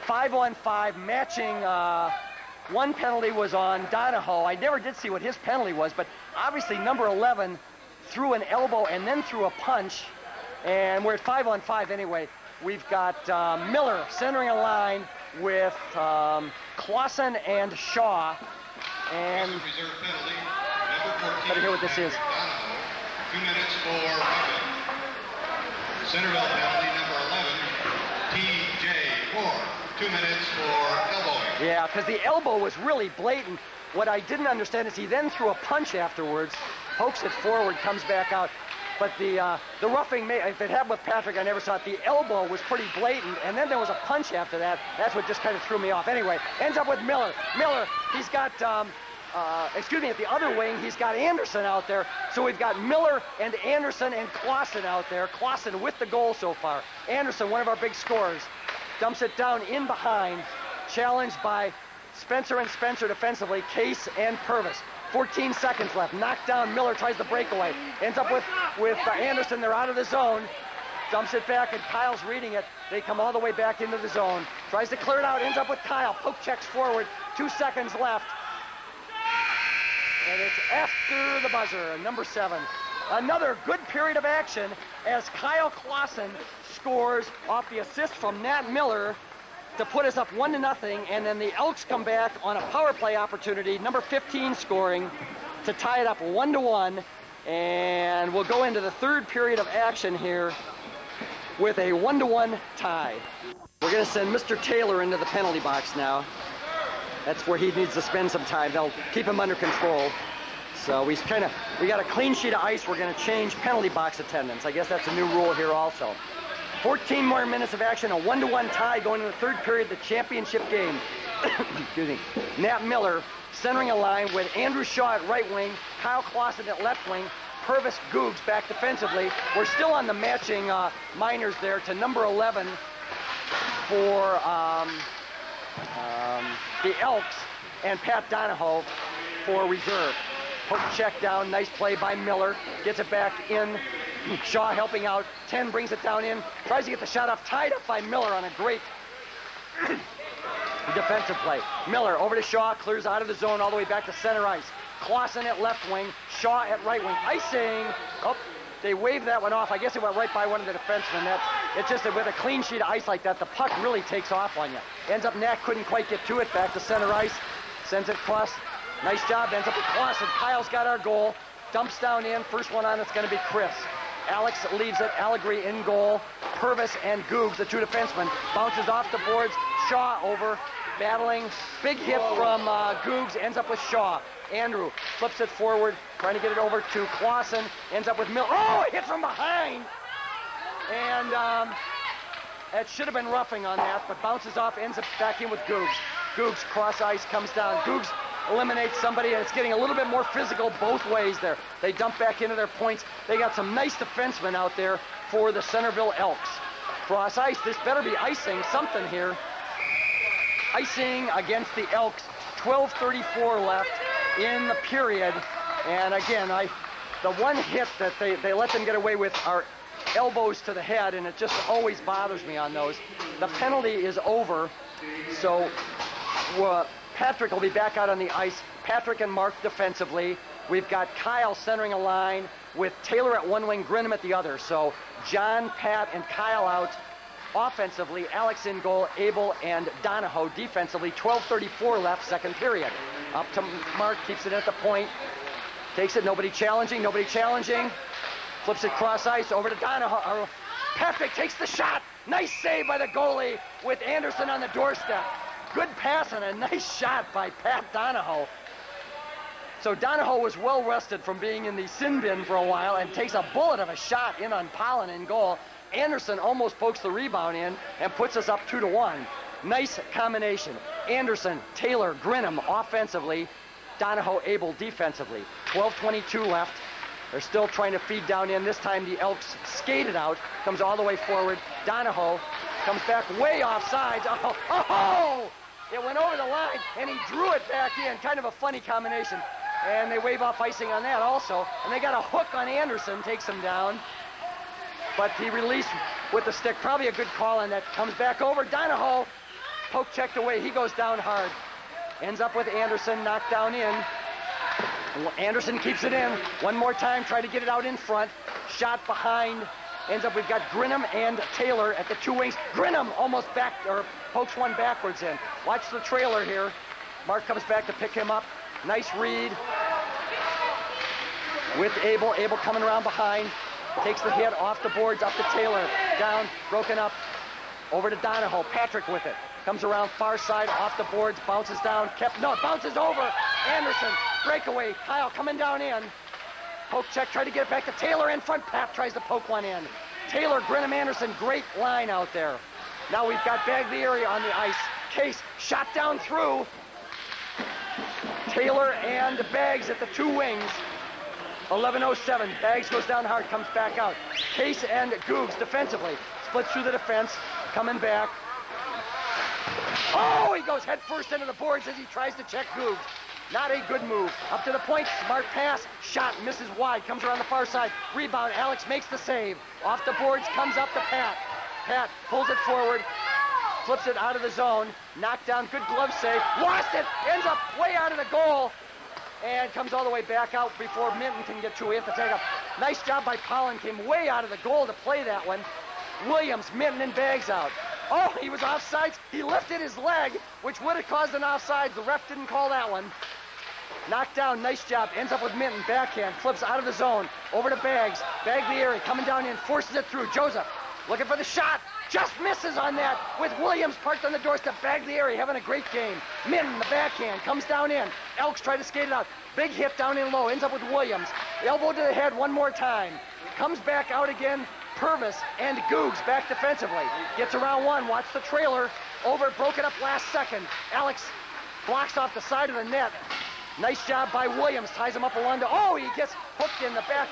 5-on-5, matching. One penalty was on Donahoe. I never did see what his penalty was, but obviously number 11 threw an elbow and then threw a punch, and we're at 5-on-5 anyway. We've got Miller centering a line with Clausen and Shaw, and Reserve penalty, number 14. better hear what this is. Donahoe, 2 minutes for roughing. Centerville penalty, number 11, T.J. Ward, 2 minutes for elbowing. Yeah, because the elbow was really blatant. What I didn't understand is he then threw a punch afterwards, pokes it forward, comes back out. But the roughing, if it happened with Patrick, I never saw it. The elbow was pretty blatant, and then there was a punch after that. That's what just kind of threw me off. Anyway, ends up with Miller. Miller, he's got, at the other wing, he's got Anderson out there. So we've got Miller and Anderson and Clausen out there. Clausen with the goal so far. Anderson, one of our big scorers, dumps it down in behind, challenged by Spencer and Spencer defensively, Case and Purvis. 14 seconds left. Knocked down. Miller tries the breakaway. Ends up with Anderson. They're out of the zone. Dumps it back, and Kyle's reading it. They come all the way back into the zone. Tries to clear it out. Ends up with Kyle. Poke checks forward. 2 seconds left. And it's after the buzzer, number 7. Another good period of action as Kyle Clausen scores off the assist from Nat Miller to put us up 1-0, and then the Elks come back on a power play opportunity, number 15 scoring, to tie it up 1-1, and we'll go into the third period of action here with a 1-1 tie. We're going to send Mr. Taylor into the penalty box now. That's where he needs to spend some time. They'll keep him under control. So we got a clean sheet of ice. We're going to change penalty box attendance. I guess that's a new rule here also. 14 more minutes of action, a 1-1 tie going into the third period, the championship game. Excuse me. Nat Miller centering a line with Andrew Shaw at right wing, Kyle Clausen at left wing, Purvis Googs back defensively. We're still on the matching minors there to number 11 for the Elks, and Pat Donahoe for reserve. Poke check down, nice play by Miller, gets it back in. Shaw helping out, 10 brings it down in, tries to get the shot off, tied up by Miller on a great defensive play. Miller over to Shaw, clears out of the zone all the way back to center ice. Clausen at left wing, Shaw at right wing, icing. Oh, they waved that one off. I guess it went right by one of the defensemen. It's just that with a clean sheet of ice like that, the puck really takes off on you. Ends up Nat couldn't quite get to it, back to center ice, sends it across. Nice job, ends up with Clausen. Kyle's got our goal, dumps down in, first one on, it's gonna be Chris. Alex leaves it, Allegri in goal. Purvis and Googs, the two defensemen, bounces off the boards. Shaw over, battling. Big hit from Googs, ends up with Shaw. Andrew flips it forward, trying to get it over to Clausen, ends up with Miller. Oh, hit from behind! And it should have been roughing on that, but bounces off, ends up back in with Googs. Googs cross ice, comes down. Googs eliminates somebody, and it's getting a little bit more physical both ways there. They dump back into their points. They got some nice defensemen out there for the Centerville Elks. Cross ice, this better be icing something here. Icing against the Elks, 12:34 left in the period. And again, the one hit that they let them get away with are elbows to the head, and it just always bothers me on those. The penalty is over, so Patrick will be back out on the ice. Patrick and Mark defensively. We've got Kyle centering a line with Taylor at one wing, Grinham at the other. So John, Pat, and Kyle out offensively. Alex in goal, Abel and Donahoe defensively. 12:34 left, second period. Up to Mark, keeps it at the point. Takes it, nobody challenging. Flips it cross ice over to Donahoe. Patrick takes the shot. Nice save by the goalie with Anderson on the doorstep. Good pass and a nice shot by Pat Donahoe. So Donahoe was well rested from being in the sin bin for a while and takes a bullet of a shot in on Pollen in goal. Anderson almost pokes the rebound in and puts us up 2-1. Nice combination. Anderson, Taylor, Grinham offensively, Donahoe Abel defensively. 12:22 left. They're still trying to feed down in. This time the Elks skated out, comes all the way forward. Donahoe comes back way offsides. Oh! It went over the line, and he drew it back in. Kind of a funny combination. And they wave off icing on that also. And they got a hook on Anderson, takes him down. But he released with the stick. Probably a good call on that. Comes back over. Donahoe, poke checked away. He goes down hard. Ends up with Anderson, knocked down in. Anderson keeps it in. One more time, try to get it out in front. Shot behind. Ends up, we've got Grinham and Taylor at the two wings. Grinham almost back, or pokes one backwards in. Watch the trailer here. Mark comes back to pick him up. Nice read with Abel. Abel coming around behind. Takes the hit off the boards, up to Taylor. Down, broken up. Over to Donahoe. Patrick with it. Comes around far side, off the boards, bounces down. Bounces over. Anderson, breakaway. Kyle coming down in. Poke check, try to get it back to Taylor in front. Pap tries to poke one in. Taylor, Grinham, Anderson, great line out there. Now we've got Baglieri on the ice. Case, shot down through. Taylor and Baggs at the two wings. 11:07. Baggs goes down hard, comes back out. Case and Googs defensively. Splits through the defense, coming back. Oh, he goes head first into the boards as he tries to check Googs. Not a good move. Up to the point, smart pass. Shot, misses wide, comes around the far side. Rebound, Alex makes the save. Off the boards, comes up to Pat. Pat pulls it forward, flips it out of the zone. Knocked down, good glove save. Lost it, ends up way out of the goal. And comes all the way back out before Minton can get to it. We have to take a nice job by Pollen. Came way out of the goal to play that one. Williams, Minton, and Baggs out. Oh, he was offsides. He lifted his leg, which would have caused an offside. The ref didn't call that one. Knocked down, nice job. Ends up with Minton, backhand, flips out of the zone. Over to Baggs. Baglieri coming down in, forces it through. Joseph looking for the shot. Just misses on that with Williams parked on the doorstep. Baglieri having a great game. Minton, the backhand, comes down in. Elks try to skate it out. Big hit down in low. Ends up with Williams. Elbow to the head one more time. Comes back out again. Purvis and Googs back defensively. Gets around one. Watch the trailer. Over, broke it up last second. Alex blocks off the side of the net. Nice job by Williams. Ties him up along the... Oh, he gets hooked in the back.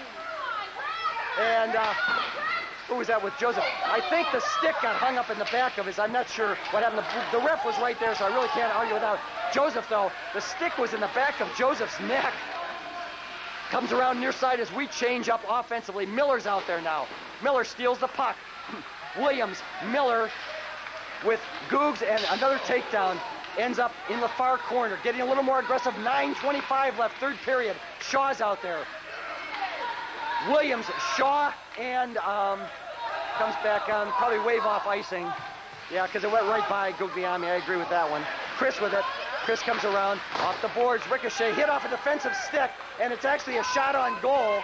And... who was that with Joseph? I think the stick got hung up in the back of his. I'm not sure what happened. The ref was right there, so I really can't argue without Joseph, though. The stick was in the back of Joseph's neck. Comes around near side as we change up offensively. Miller's out there now. Miller steals the puck. Williams, Miller with Googs and another takedown. Ends up in the far corner. Getting a little more aggressive. 9:25 left, third period. Shaw's out there. Williams, Shaw, and comes back on, probably wave off icing. Yeah, because it went right by Guglielmi. I agree with that one. Chris with it. Chris comes around, off the boards, ricochet, hit off a defensive stick, and it's actually a shot on goal.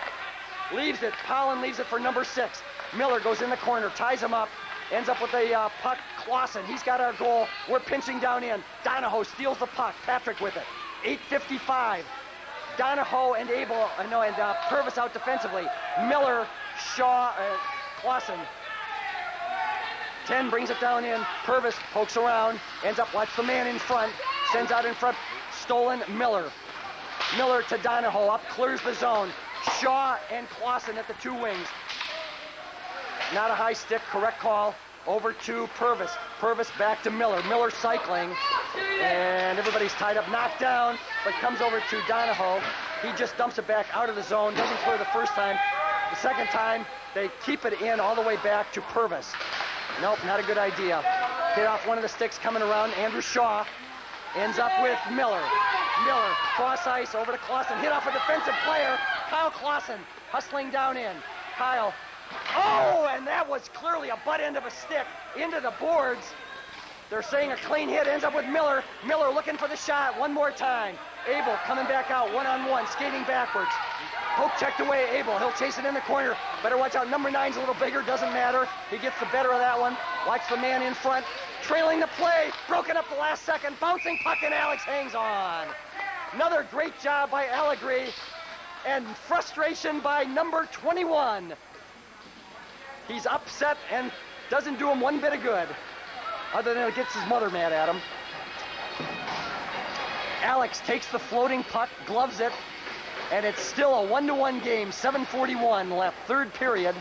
Leaves it, Pollen leaves it for number 6. Miller goes in the corner, ties him up, ends up with a puck. Clausen, he's got our goal. We're pinching down in. Donahoe steals the puck. Patrick with it. 8:55. Donahoe and Abel, and Purvis out defensively. Miller, Shaw, Clausen. 10 brings it down in. Purvis pokes around, ends up, watch the man in front, sends out in front, stolen Miller. Miller to Donahoe, up, clears the zone. Shaw and Clausen at the two wings. Not a high stick, correct call. Over to Purvis. Purvis back to Miller. Miller cycling. And everybody's tied up, knocked down, but comes over to Donahoe. He just dumps it back out of the zone. Doesn't clear the first time. The second time, they keep it in all the way back to Purvis. Nope, not a good idea. Hit off one of the sticks coming around. Andrew Shaw ends up with Miller. Miller, cross ice, over to Clausen. Hit off a defensive player. Kyle Clausen hustling down in. Kyle. Oh, and that was clearly a butt end of a stick into the boards. They're saying a clean hit, ends up with Miller. Miller looking for the shot one more time. Abel coming back out one-on-one, skating backwards. Poke checked away, Abel. He'll chase it in the corner. Better watch out. Number 9's a little bigger. Doesn't matter. He gets the better of that one. Watch the man in front. Trailing the play. Broken up the last second. Bouncing puck, and Alex hangs on. Another great job by Allegri. And frustration by number 21. He's upset and doesn't do him one bit of good, other than it gets his mother mad at him. Alex takes the floating puck, gloves it, and it's still a 1-1 game, 7:41 left, third period.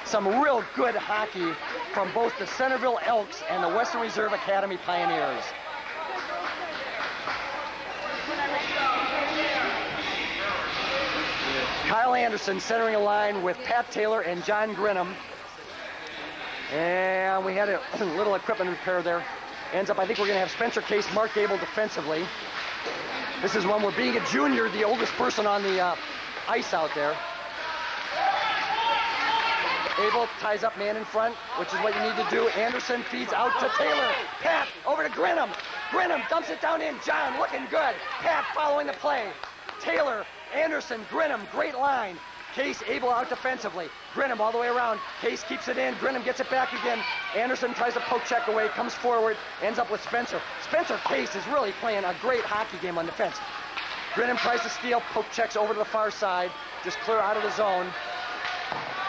Some real good hockey from both the Centerville Elks and the Western Reserve Academy Pioneers. Kyle Anderson centering a line with Pat Taylor and John Grinham. And we had a little equipment repair there. Ends up, I think we're going to have Spencer Case, Mark Abel defensively. This is one where being a junior, the oldest person on the ice out there. Abel ties up man in front, which is what you need to do. Anderson feeds out to Taylor. Pat over to Grinham. Grinham dumps it down in. John looking good. Pat following the play. Taylor, Anderson, Grinham, great line. Case able out defensively. Grinham all the way around. Case keeps it in. Grinham gets it back again. Anderson tries to poke check away, comes forward, ends up with Spencer. Spencer Case is really playing a great hockey game on defense. Grinham tries to steal, poke checks over to the far side, just clear out of the zone.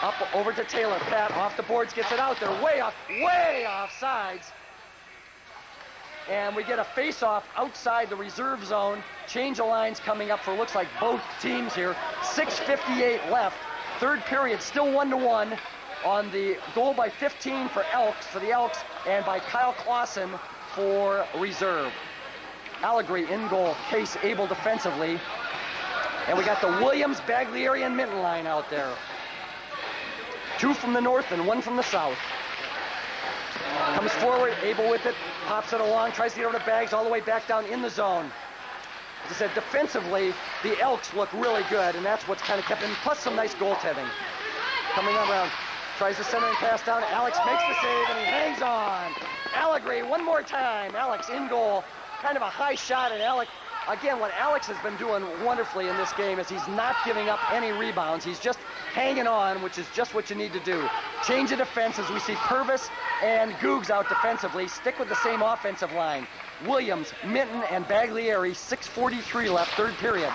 Up over to Taylor. Pat off the boards, gets it out there, way off sides. And we get a face-off outside the reserve zone. Change of lines coming up for looks like both teams here. 6:58 left. Third period, still 1-1 on the goal by 15 for the Elks, and by Kyle Clausen for reserve. Allegri in goal, Case able defensively. And we got the Williams, Baglieri, and Minton line out there. 2 from the north and 1 from the south. Comes forward, Abel with it, pops it along, tries to get over to Bags, all the way back down in the zone. As I said, defensively, the Elks look really good, and that's what's kind of kept them, plus some nice goaltending. Coming around, tries to center and pass down. Alex makes the save, and he hangs on. Allegri, one more time. Alex in goal, kind of a high shot at Alex. Again, what Alex has been doing wonderfully in this game is he's not giving up any rebounds. He's just hanging on, which is just what you need to do. Change of defense as we see Purvis and Googs out defensively. Stick with the same offensive line. Williams, Minton, and Baglieri, 6:43 left, third period.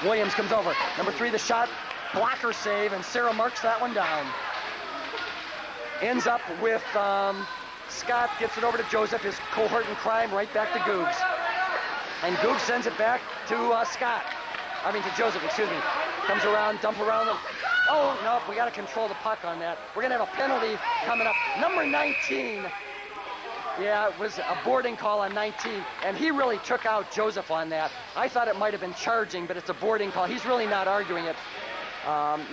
Williams comes over. Number 3, the shot, blocker save, and Sarah marks that one down. Ends up with Scott, gets it over to Joseph, his cohort in crime, right back to Googs. And Googs sends it back to to Joseph, excuse me. Comes around, dump around them. Oh, no, we got to control the puck on that. We're going to have a penalty coming up. Number 19. Yeah, it was a boarding call on 19, and he really took out Joseph on that. I thought it might have been charging, but it's a boarding call. He's really not arguing it.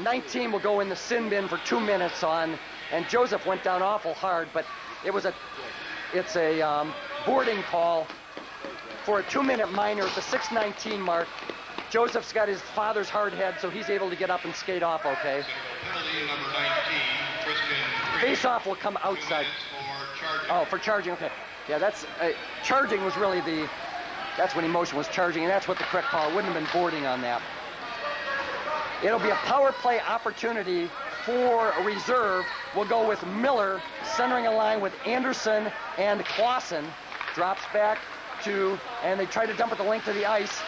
19 will go in the sin bin for 2 minutes on, and Joseph went down awful hard, but it's a boarding call for a 2-minute minor at the 6:19 mark. Joseph's got his father's hard head, so he's able to get up and skate off okay. Penalty number 19, Tristan. Face-off will come outside. For charging, okay. Yeah, that's charging was really that's when emotion was charging, and that's what the correct call. It wouldn't have been boarding on that. It'll be a power play opportunity for reserve. We'll go with Miller centering a line with Anderson and Clausen. Drops back and they try to dump it the length of the ice.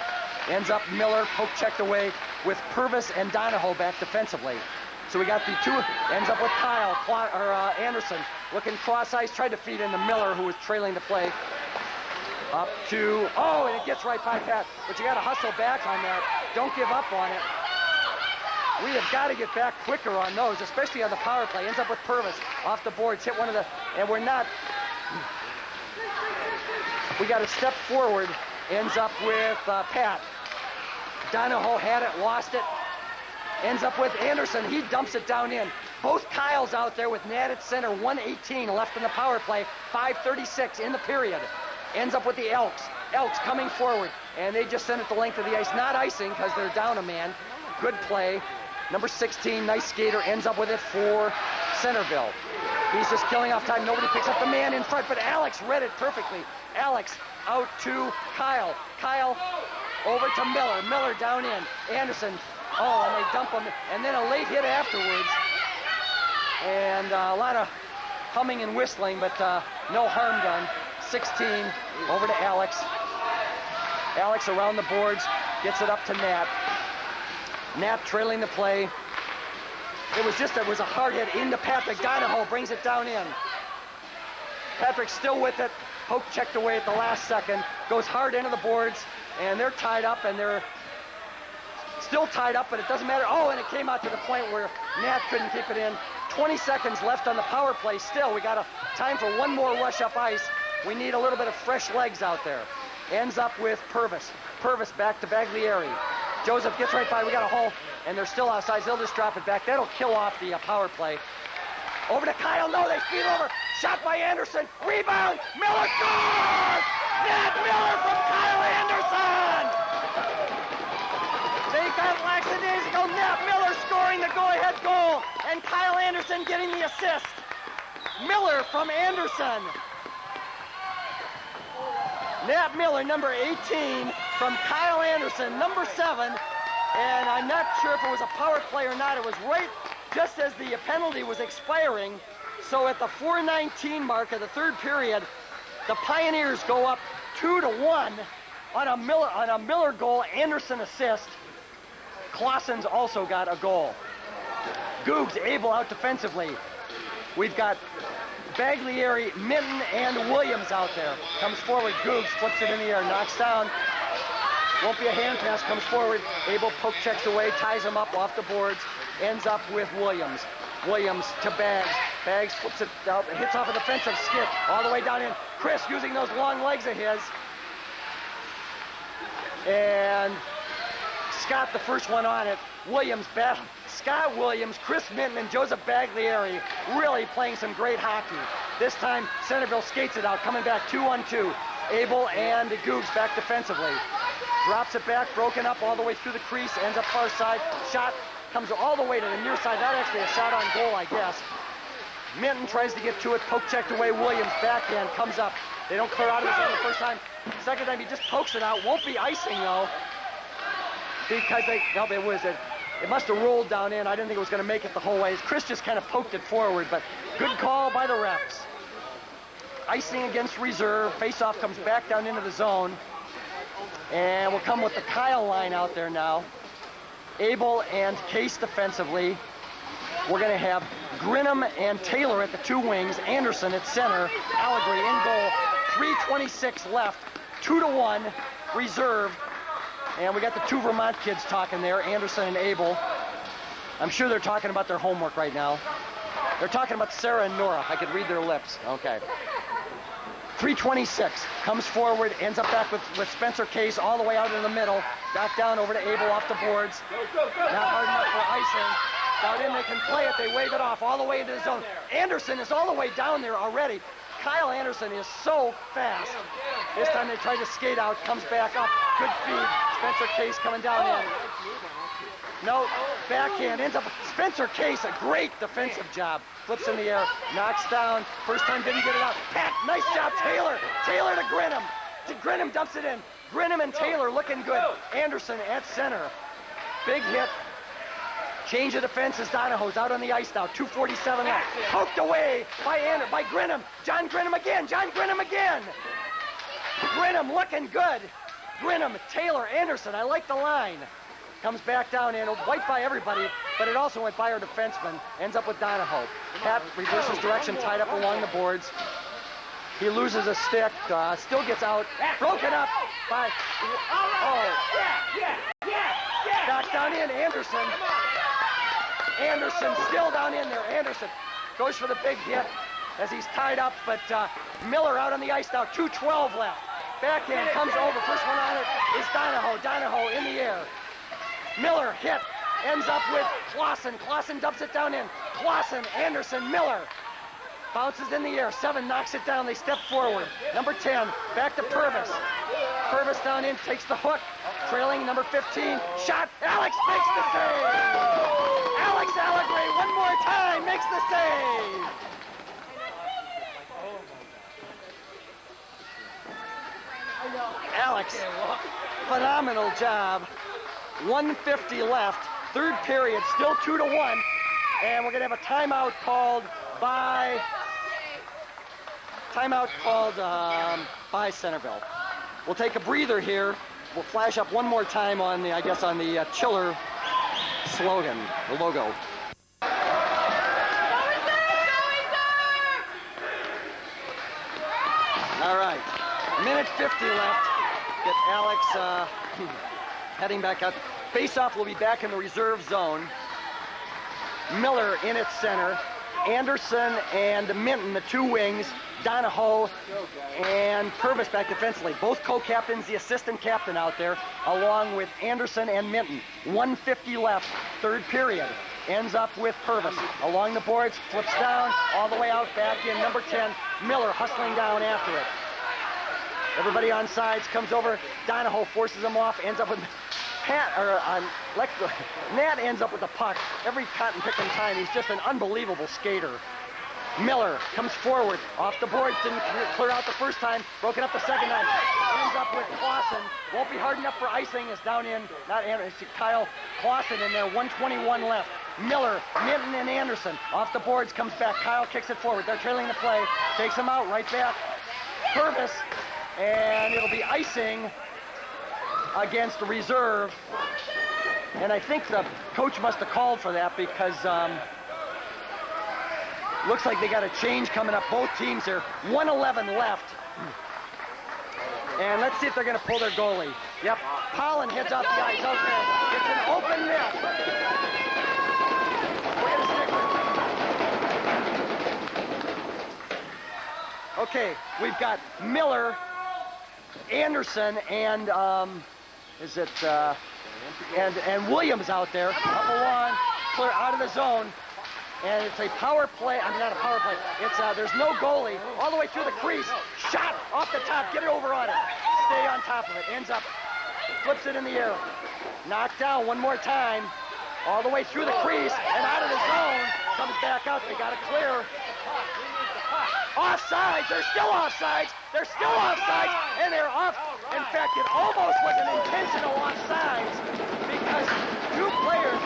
Ends up Miller, poke checked away with Purvis and Donahoe back defensively. So we got the 2, ends up with Anderson looking cross ice, tried to feed into Miller, who was trailing the play. Up to, and it gets right by Pat. But you got to hustle back on that. Don't give up on it. We have got to get back quicker on those, especially on the power play. Ends up with Purvis off the boards, hit one of the, and we're not. We got to step forward. Ends up with Pat. Donahoe had it, lost it. Ends up with Anderson. He dumps it down in. Both Kyles out there with Nat at center. 1:18 left in the power play. 5:36 in the period. Ends up with the Elks. Elks coming forward, and they just send it the length of the ice. Not icing because they're down a man. Good play. Number 16, nice skater, ends up with it for Centerville. He's just killing off time. Nobody picks up the man in front, but Alex read it perfectly. Alex out to Kyle. Kyle over to Miller. Miller down in. Anderson Oh, and they dump him, and then a late hit afterwards. And a lot of humming and whistling, but no harm done. 16 over to Alex. Alex around the boards, gets it up to Nat. Nat trailing the play. It was a hard hit into Patrick. Donahoe brings it down in. Patrick still with it. Poke checked away at the last second. Goes hard into the boards, and they're tied up, and they're still tied up, but it doesn't matter. Oh, and it came out to the point where Nat couldn't keep it in. 20 seconds left on the power play still. We got time for one more rush up ice. We need a little bit of fresh legs out there. Ends up with Purvis. Purvis back to Baglieri. Joseph gets right by. We got a hole, and they're still outside. They'll just drop it back. That'll kill off the power play. Over to Kyle. No, they feed over. Shot by Anderson. Rebound. Miller scores! Nat Miller from Kyle Anderson! They got lackadaisical. Nat Miller scoring the go-ahead goal, and Kyle Anderson getting the assist. Miller from Anderson. Nat Miller, number 18, from Kyle Anderson, number 7. And I'm not sure if it was a power play or not. It was right just as the penalty was expiring. So at the 4:19 mark of the third period, the Pioneers go up 2-1 on a Miller goal, Anderson assist. Clausen's also got a goal. Googs able out defensively. We've got Baglieri, Minton, and Williams out there. Comes forward, Googs flips it in the air, knocks down. Won't be a hand pass, comes forward. Abel poke checks away, ties him up off the boards. Ends up with Williams. Williams to Baggs. Baggs flips it out, hits off a defensive skip all the way down in. Chris using those long legs of his. And Scott, the first one on it. Williams battle. Scott Williams, Chris Minton, and Joseph Baglieri really playing some great hockey. This time, Centerville skates it out, coming back 2-on-2. Abel and Googs back defensively. Drops it back, broken up all the way through the crease, ends up far side. Shot comes all the way to the near side. Not actually a shot on goal, I guess. Minton tries to get to it, poke checked away. Williams backhand comes up. They don't clear out of the zone the first time. Second time he just pokes it out. Won't be icing though, because it must have rolled down in. I didn't think it was going to make it the whole way. Chris just kind of poked it forward, but good call by the refs. Icing against reserve. Face-off comes back down into the zone. And we'll come with the Kyle line out there now. Abel and Case defensively. We're going to have Grinham and Taylor at the two wings. Anderson at center. Allegri in goal. 3:26 left. 2-1 reserve. And we got the two Vermont kids talking there, Anderson and Abel. I'm sure they're talking about their homework right now. They're talking about Sarah and Nora. I could read their lips. Okay. 3:26, comes forward, ends up back with Spencer Case all the way out in the middle. Back down over to Abel off the boards. Not hard enough for icing. Out in, they can play it. They wave it off all the way into the zone. Anderson is all the way down there already. Kyle Anderson is so fast. This time they try to skate out, comes back up. Good feed. Spencer Case coming down in. No, backhand, ends up. Spencer Case, a great defensive job. Flips in the air, knocks down. First time didn't get it out. Pat, nice job, Taylor. Taylor to Grinham. Grinham dumps it in. Grinham and Taylor looking good. Anderson at center. Big hit. Change of defense as Donahoe's out on the ice now. 2:47 left. Poked away by Grinham. John Grinham again. John Grinham again. Grinham looking good. Grinham, Taylor, Anderson. I like the line. Comes back down in, wiped by everybody, but it also went by our defenseman. Ends up with Donahoe. Pat reverses direction, tied up along the boards. He loses a stick, still gets out. Broken up by, back down in, Anderson. Anderson still down in there. Anderson goes for the big hit as he's tied up, but Miller out on the ice now. 2:12 left. Backhand comes over. First one on it is Donahoe. Donahoe in the air. Miller hit. Ends up with Clausen. Clausen dumps it down in. Clausen, Anderson, Miller. Bounces in the air. 7 knocks it down. They step forward. Number 10, back to Purvis. Purvis down in, takes the hook. Trailing number 15. Shot. Alex makes the save. Alex Allegri one more time makes the save. Alex, phenomenal job. 150 left. third period, still 2-1. And we're going to have a timeout called by Centerville. We'll take a breather here. We'll flash up one more time on the, on the chiller slogan, the logo. All right, minute 50 left. Get Alex heading back out. Face-off will be back in the reserve zone. Miller in its center. Anderson and Minton, the two wings. Donahoe and Purvis back defensively. Both co-captains, the assistant captain out there, along with Anderson and Minton. 1:50 left, third period. Ends up with Purvis. Along the boards, flips down, all the way out, back in. Number 10, Miller hustling down after it. Everybody on sides, comes over. Donahoe forces him off, ends up with Nat ends up with the puck every cotton picking time. He's just an unbelievable skater. Miller comes forward, off the boards, didn't clear out the first time, broken up the second time. Ends up with Clausen. Won't be hard enough for icing. Is down in, it's Kyle Clausen in there, 1:21 left. Miller, Minton, and Anderson. Off the boards, comes back. Kyle kicks it forward. They're trailing the play. Takes him out, right back. Purvis, and it'll be icing against the reserve. And I think the coach must have called for that because looks like they got a change coming up, both teams here. 1:11 left. And let's see if they're going to pull their goalie. Yep, Pollen heads off the ice. Okay, it's an open net. We're going to stick with. Okay, we've got Miller, Anderson, and and Williams out there. Up along, clear out of the zone. And it's a power play. I mean, not a power play. It's there's no goalie. All the way through the crease. Shot off the top. Get it over on it. Stay on top of it. Ends up, flips it in the air. Knocked down one more time. All the way through the crease and out of the zone. Comes back out. They got to clear. Offsides. They're still offsides. They're still offsides. And they're off. In fact, it almost was an intentional offsides because two players.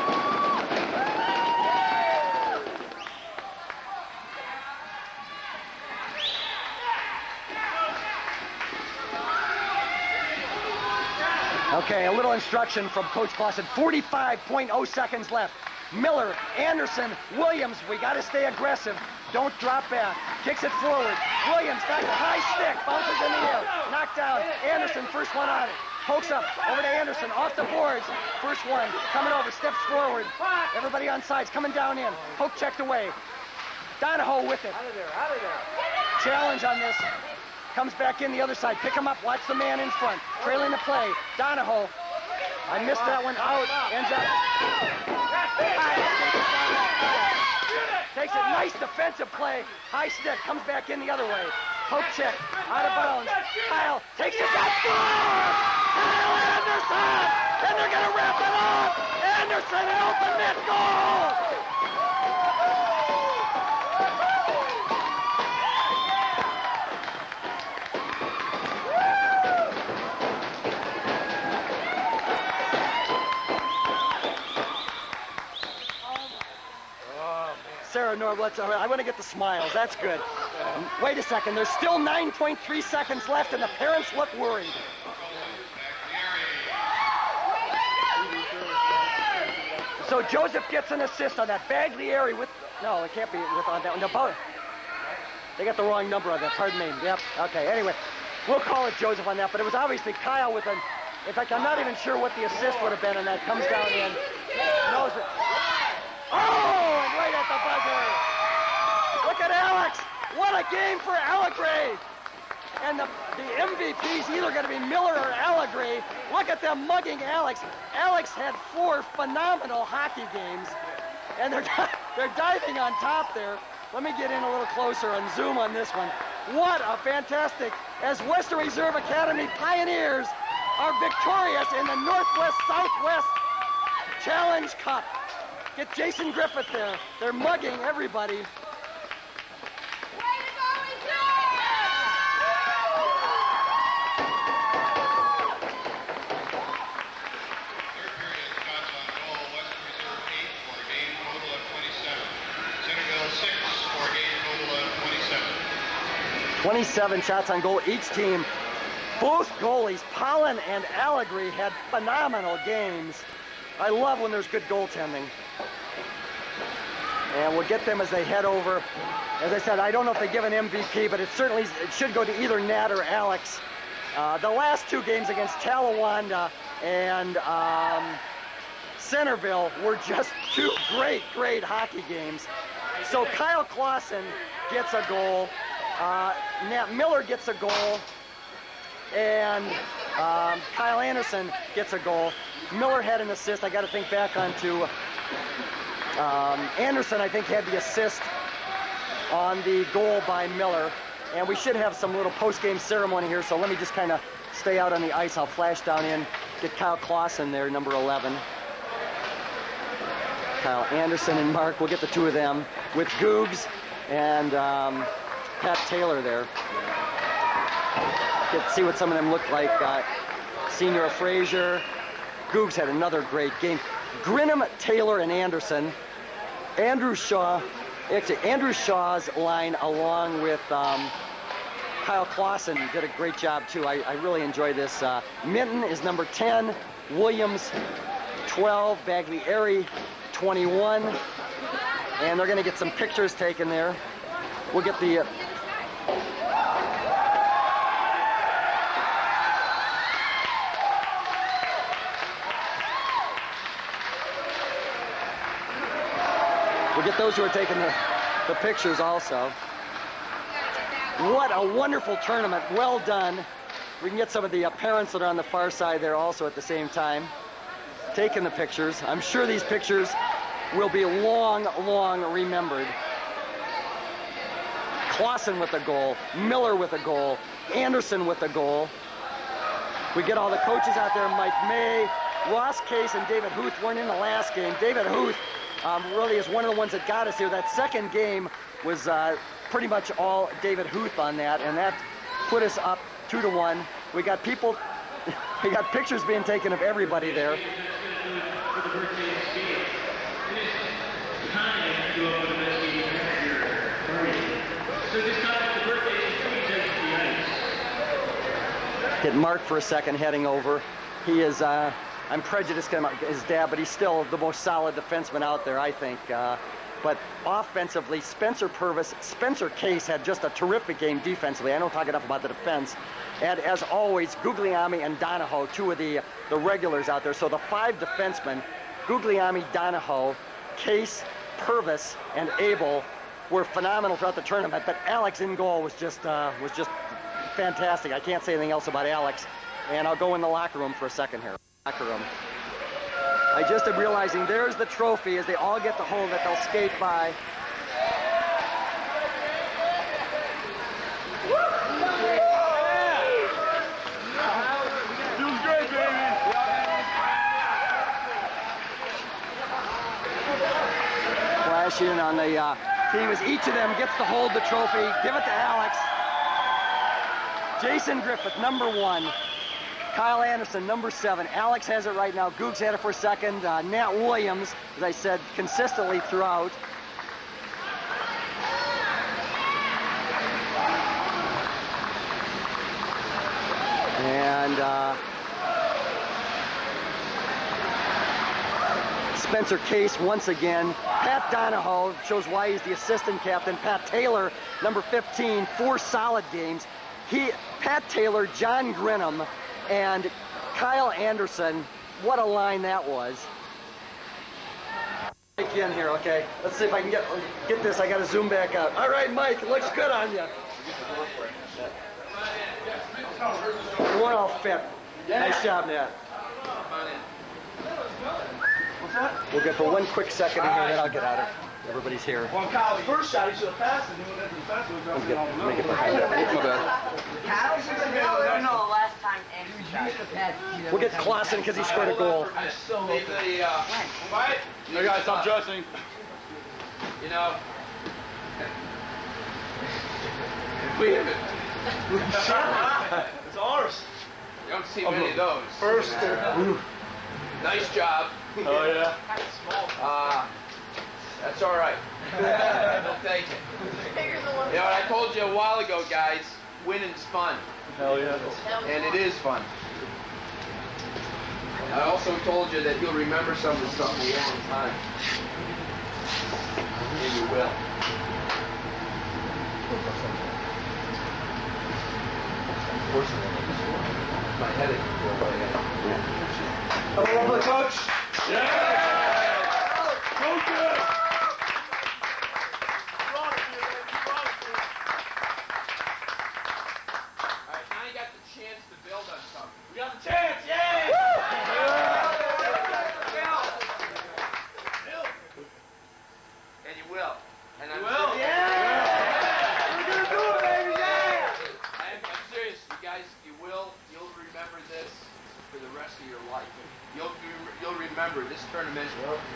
Okay, a little instruction from Coach Clausen. 45.0 seconds left. Miller, Anderson, Williams, we got to stay aggressive. Don't drop back. Kicks it forward. Williams got a high stick, bounces in the air. Knocked down. Anderson, first one on it. Pokes up, over to Anderson, off the boards. First one, coming over, steps forward. Everybody on sides, coming down in. Poke checked away. Donahoe with it. Out of there. Challenge on this. Comes back in the other side. Pick him up. Watch the man in front. Trailing the play. Donahoe. I missed that one out. Ends up. Takes a nice defensive play. High stick. Comes back in the other way. Poke check. Out of bounds. Kyle takes it. Kyle Anderson. And they're going to wrap it up. Anderson, an open net goal. Sarah Norb, I want to get the smiles. That's good. Wait a second. There's still 9.3 seconds left, and the parents look worried. So Joseph gets an assist on that. Baglieri with... No, it can't be with on that one. No, they got the wrong number on that. Pardon me. Yep. Okay. Anyway, we'll call it Joseph on that, but it was obviously Kyle with an... In fact, I'm not even sure what the assist would have been on that. Comes down in. Knows it. Oh, and right at the buzzer. Look at Alex. What a game for Allegre. And the MVP's either going to be Miller or Allegre. Look at them mugging Alex. Alex had 4 phenomenal hockey games. And they're diving on top there. Let me get in a little closer and zoom on this one. What a fantastic, as Western Reserve Academy Pioneers are victorious in the Northwest-Southwest Challenge Cup. Get Jason Griffith there. They're mugging everybody. Third period shots on goal, Western Reserve 27 shots on goal each team. Both goalies, Pollen and Allegri, had phenomenal games. I love when there's good goaltending. And we'll get them as they head over. As I said, I don't know if they give an MVP, but it should go to either Nat or Alex. The last two games against Talawanda and Centerville were just two great hockey games. So Kyle Clausen gets a goal, Nat Miller gets a goal, and Kyle Anderson gets a goal. Miller had an assist. I got to think back onto Anderson, I think, had the assist on the goal by Miller. And we should have some little post-game ceremony here, so let me just kind of stay out on the ice. I'll flash down in, get Kyle Clausen there, number 11. Kyle Anderson and Mark, we'll get the two of them with Googs and Pat Taylor there. Get to see what some of them look like. Senior Frazier. Googs had another great game. Grinham, Taylor, and Anderson. Andrew Shaw's line along with Kyle Clausen did a great job too. I really enjoy this. Minton is number 10, Williams 12, Baglieri 21, and they're going to get some pictures taken there. We'll get the those who are taking the pictures also. What a wonderful tournament. Well done. We can get some of the parents that are on the far side there also at the same time taking the pictures. I'm sure these pictures will be long remembered. Clausen with a goal, Miller with a goal, Anderson with a goal. We get all the coaches out there, Mike May, Ross Case, and David Huth weren't in the last game. David Huth really is one of the ones that got us here. That second game was pretty much all David Huth on that, and that put us up 2-1. We got people, we got pictures being taken of everybody there. Get Mark for a second heading over. He is, I'm prejudiced about his dad, but he's still the most solid defenseman out there, I think. But offensively, Spencer Purvis, Spencer Case had just a terrific game defensively. I don't talk enough about the defense. And as always, Guglielmi and Donahoe, two of the regulars out there. So the five defensemen, Guglielmi, Donahoe, Case, Purvis, and Abel, were phenomenal throughout the tournament. But Alex in goal was just fantastic. I can't say anything else about Alex. And I'll go in the locker room for a second here. Locker room. I just am realizing there's the trophy as they all get the hold that they'll skate by. Feels good, baby. Flashing on the team as each of them gets to hold the trophy. Give it to Alex. Jason Griffith, number 1. Kyle Anderson, number 7. Alex has it right now. Googs had it for a second. Nat Williams, as I said, consistently throughout. And Spencer Case once again. Pat Donahoe shows why he's the assistant captain. Pat Taylor, number 15, 4 solid games. Pat Taylor, John Grinham, and Kyle Anderson. What a line that was. Take you in here, okay? Let's see if I can get this. I got to zoom back out. All right, Mike, it looks good on you. You weren't all fit. Nice job, Nat. What's that? We'll get for one quick second in here, then I'll get out of it. Everybody's here. Well, on Kyle's first shot, he should have passed it. He went into the fence. Make it behind it. Kyle should have been the last time Andrew shot. We'll get Clausen because he scored a goal. I still hope Fight. Hey guys, stop dressing. You know. it's ours. You don't see many of those. First. Nice job. Oh yeah. That's all right. We'll take it. You know what I told you a while ago, guys? Winning's fun. Hell yeah. And it is fun. I also told you that you'll remember some of the stuff a long time. And you will. My headache will go away. Hello, coach. All right, now you got the chance to build on something. We got the chance, yay! And you will. And I'm will. serious. Yeah! We're gonna do it, baby, yeah! I'm serious, you guys. You'll remember this for the rest of your life. You'll remember this tournament.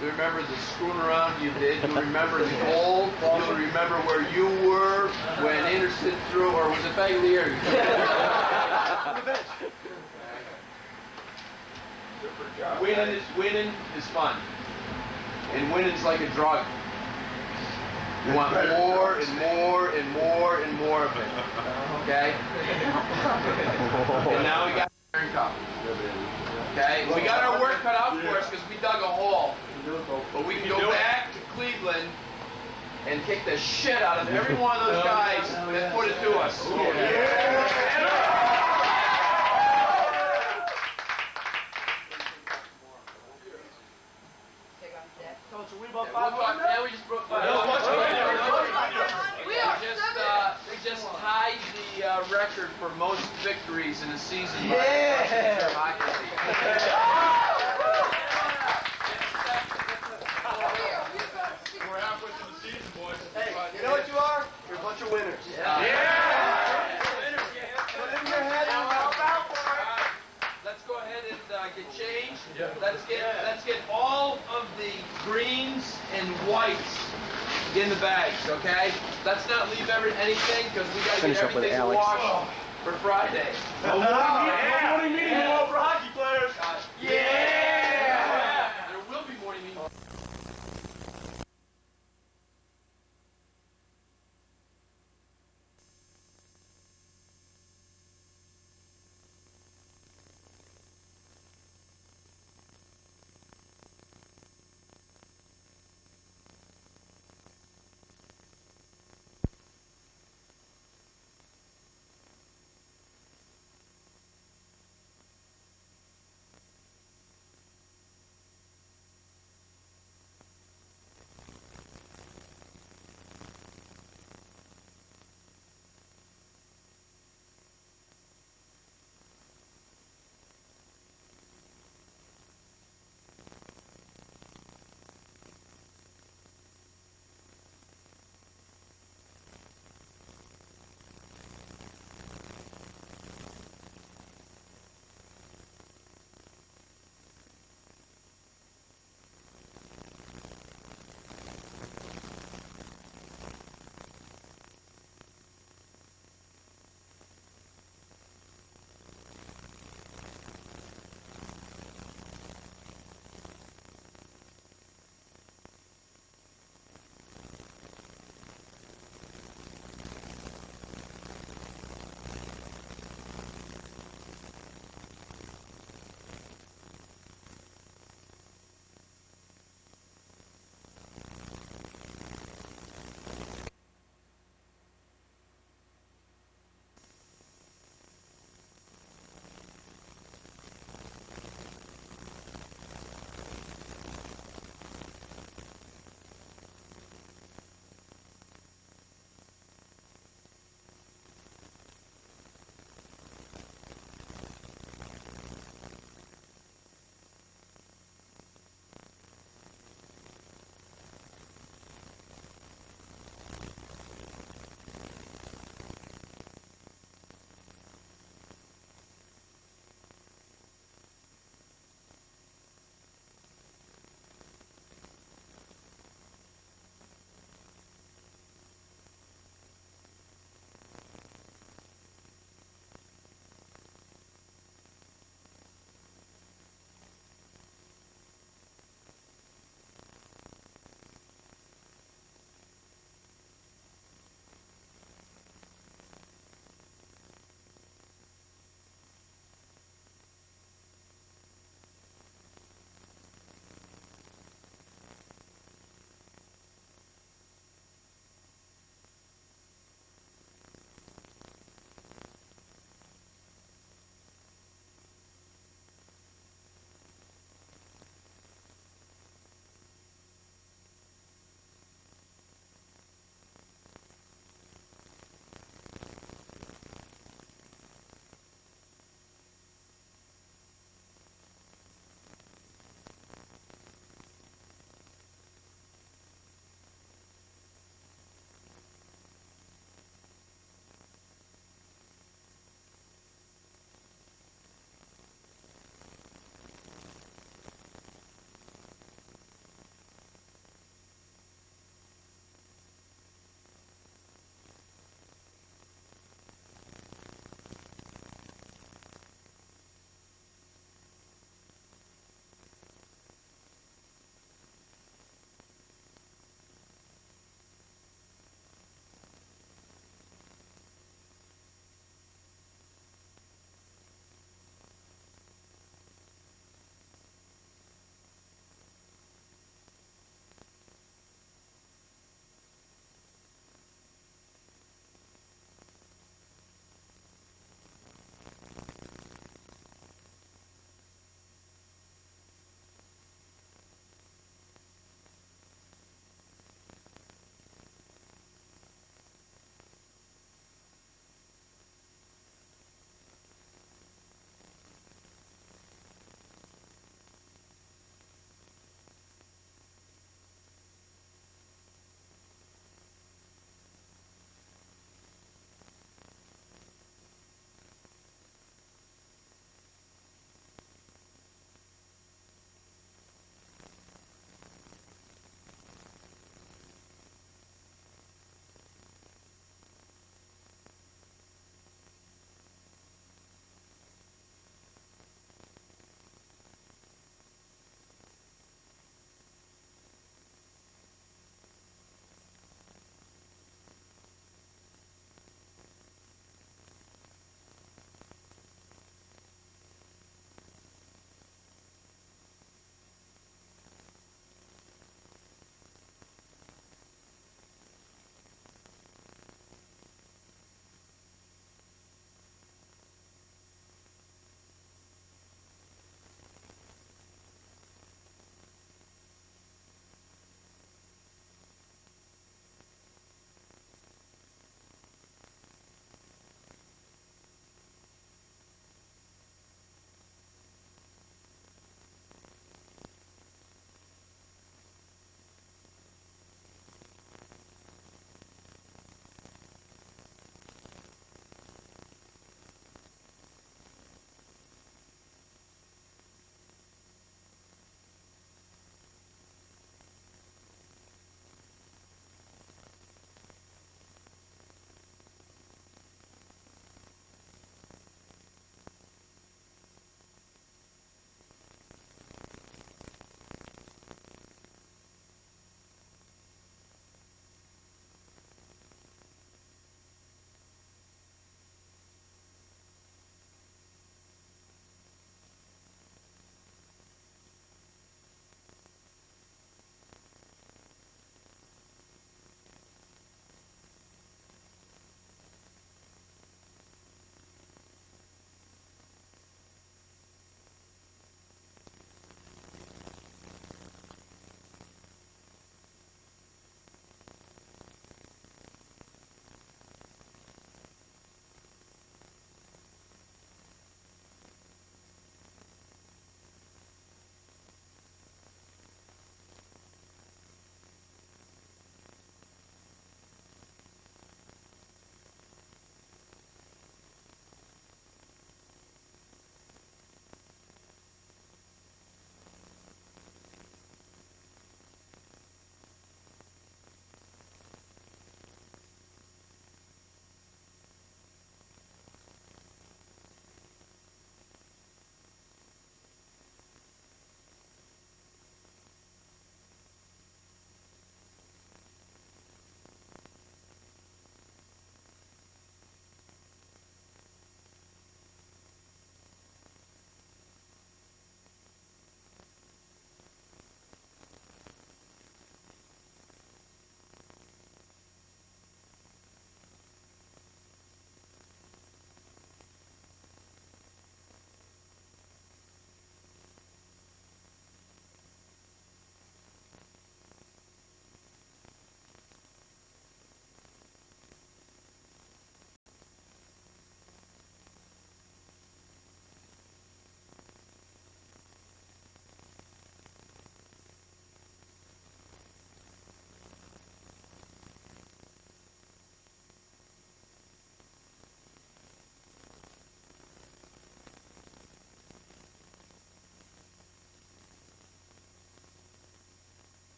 You'll remember the screwing around you did. You'll remember the goal. You'll remember where you were when Anderson threw, or was it Baglieri? Winning is fun, and winning's like a drug. You want more and more and more and more of it. Okay? And now we got Iron Cup. Okay? We got our work cut out for us because we dug a hole. But we can go back to Cleveland and kick the shit out of every one of those guys that put it to us. Coach, are we about We'll talk, 500? yeah, we just broke 500. They just tied the record for most victories in a season. Yeah! We're halfway through the season, boys. Hey, you know what you are? You're a bunch of winners. Put it in your head and help out for it. Let's go ahead and get changed. Let's get all of the greens and whites in the bags, okay? Let's not leave anything because we got to get everything washed for Friday. Yeah!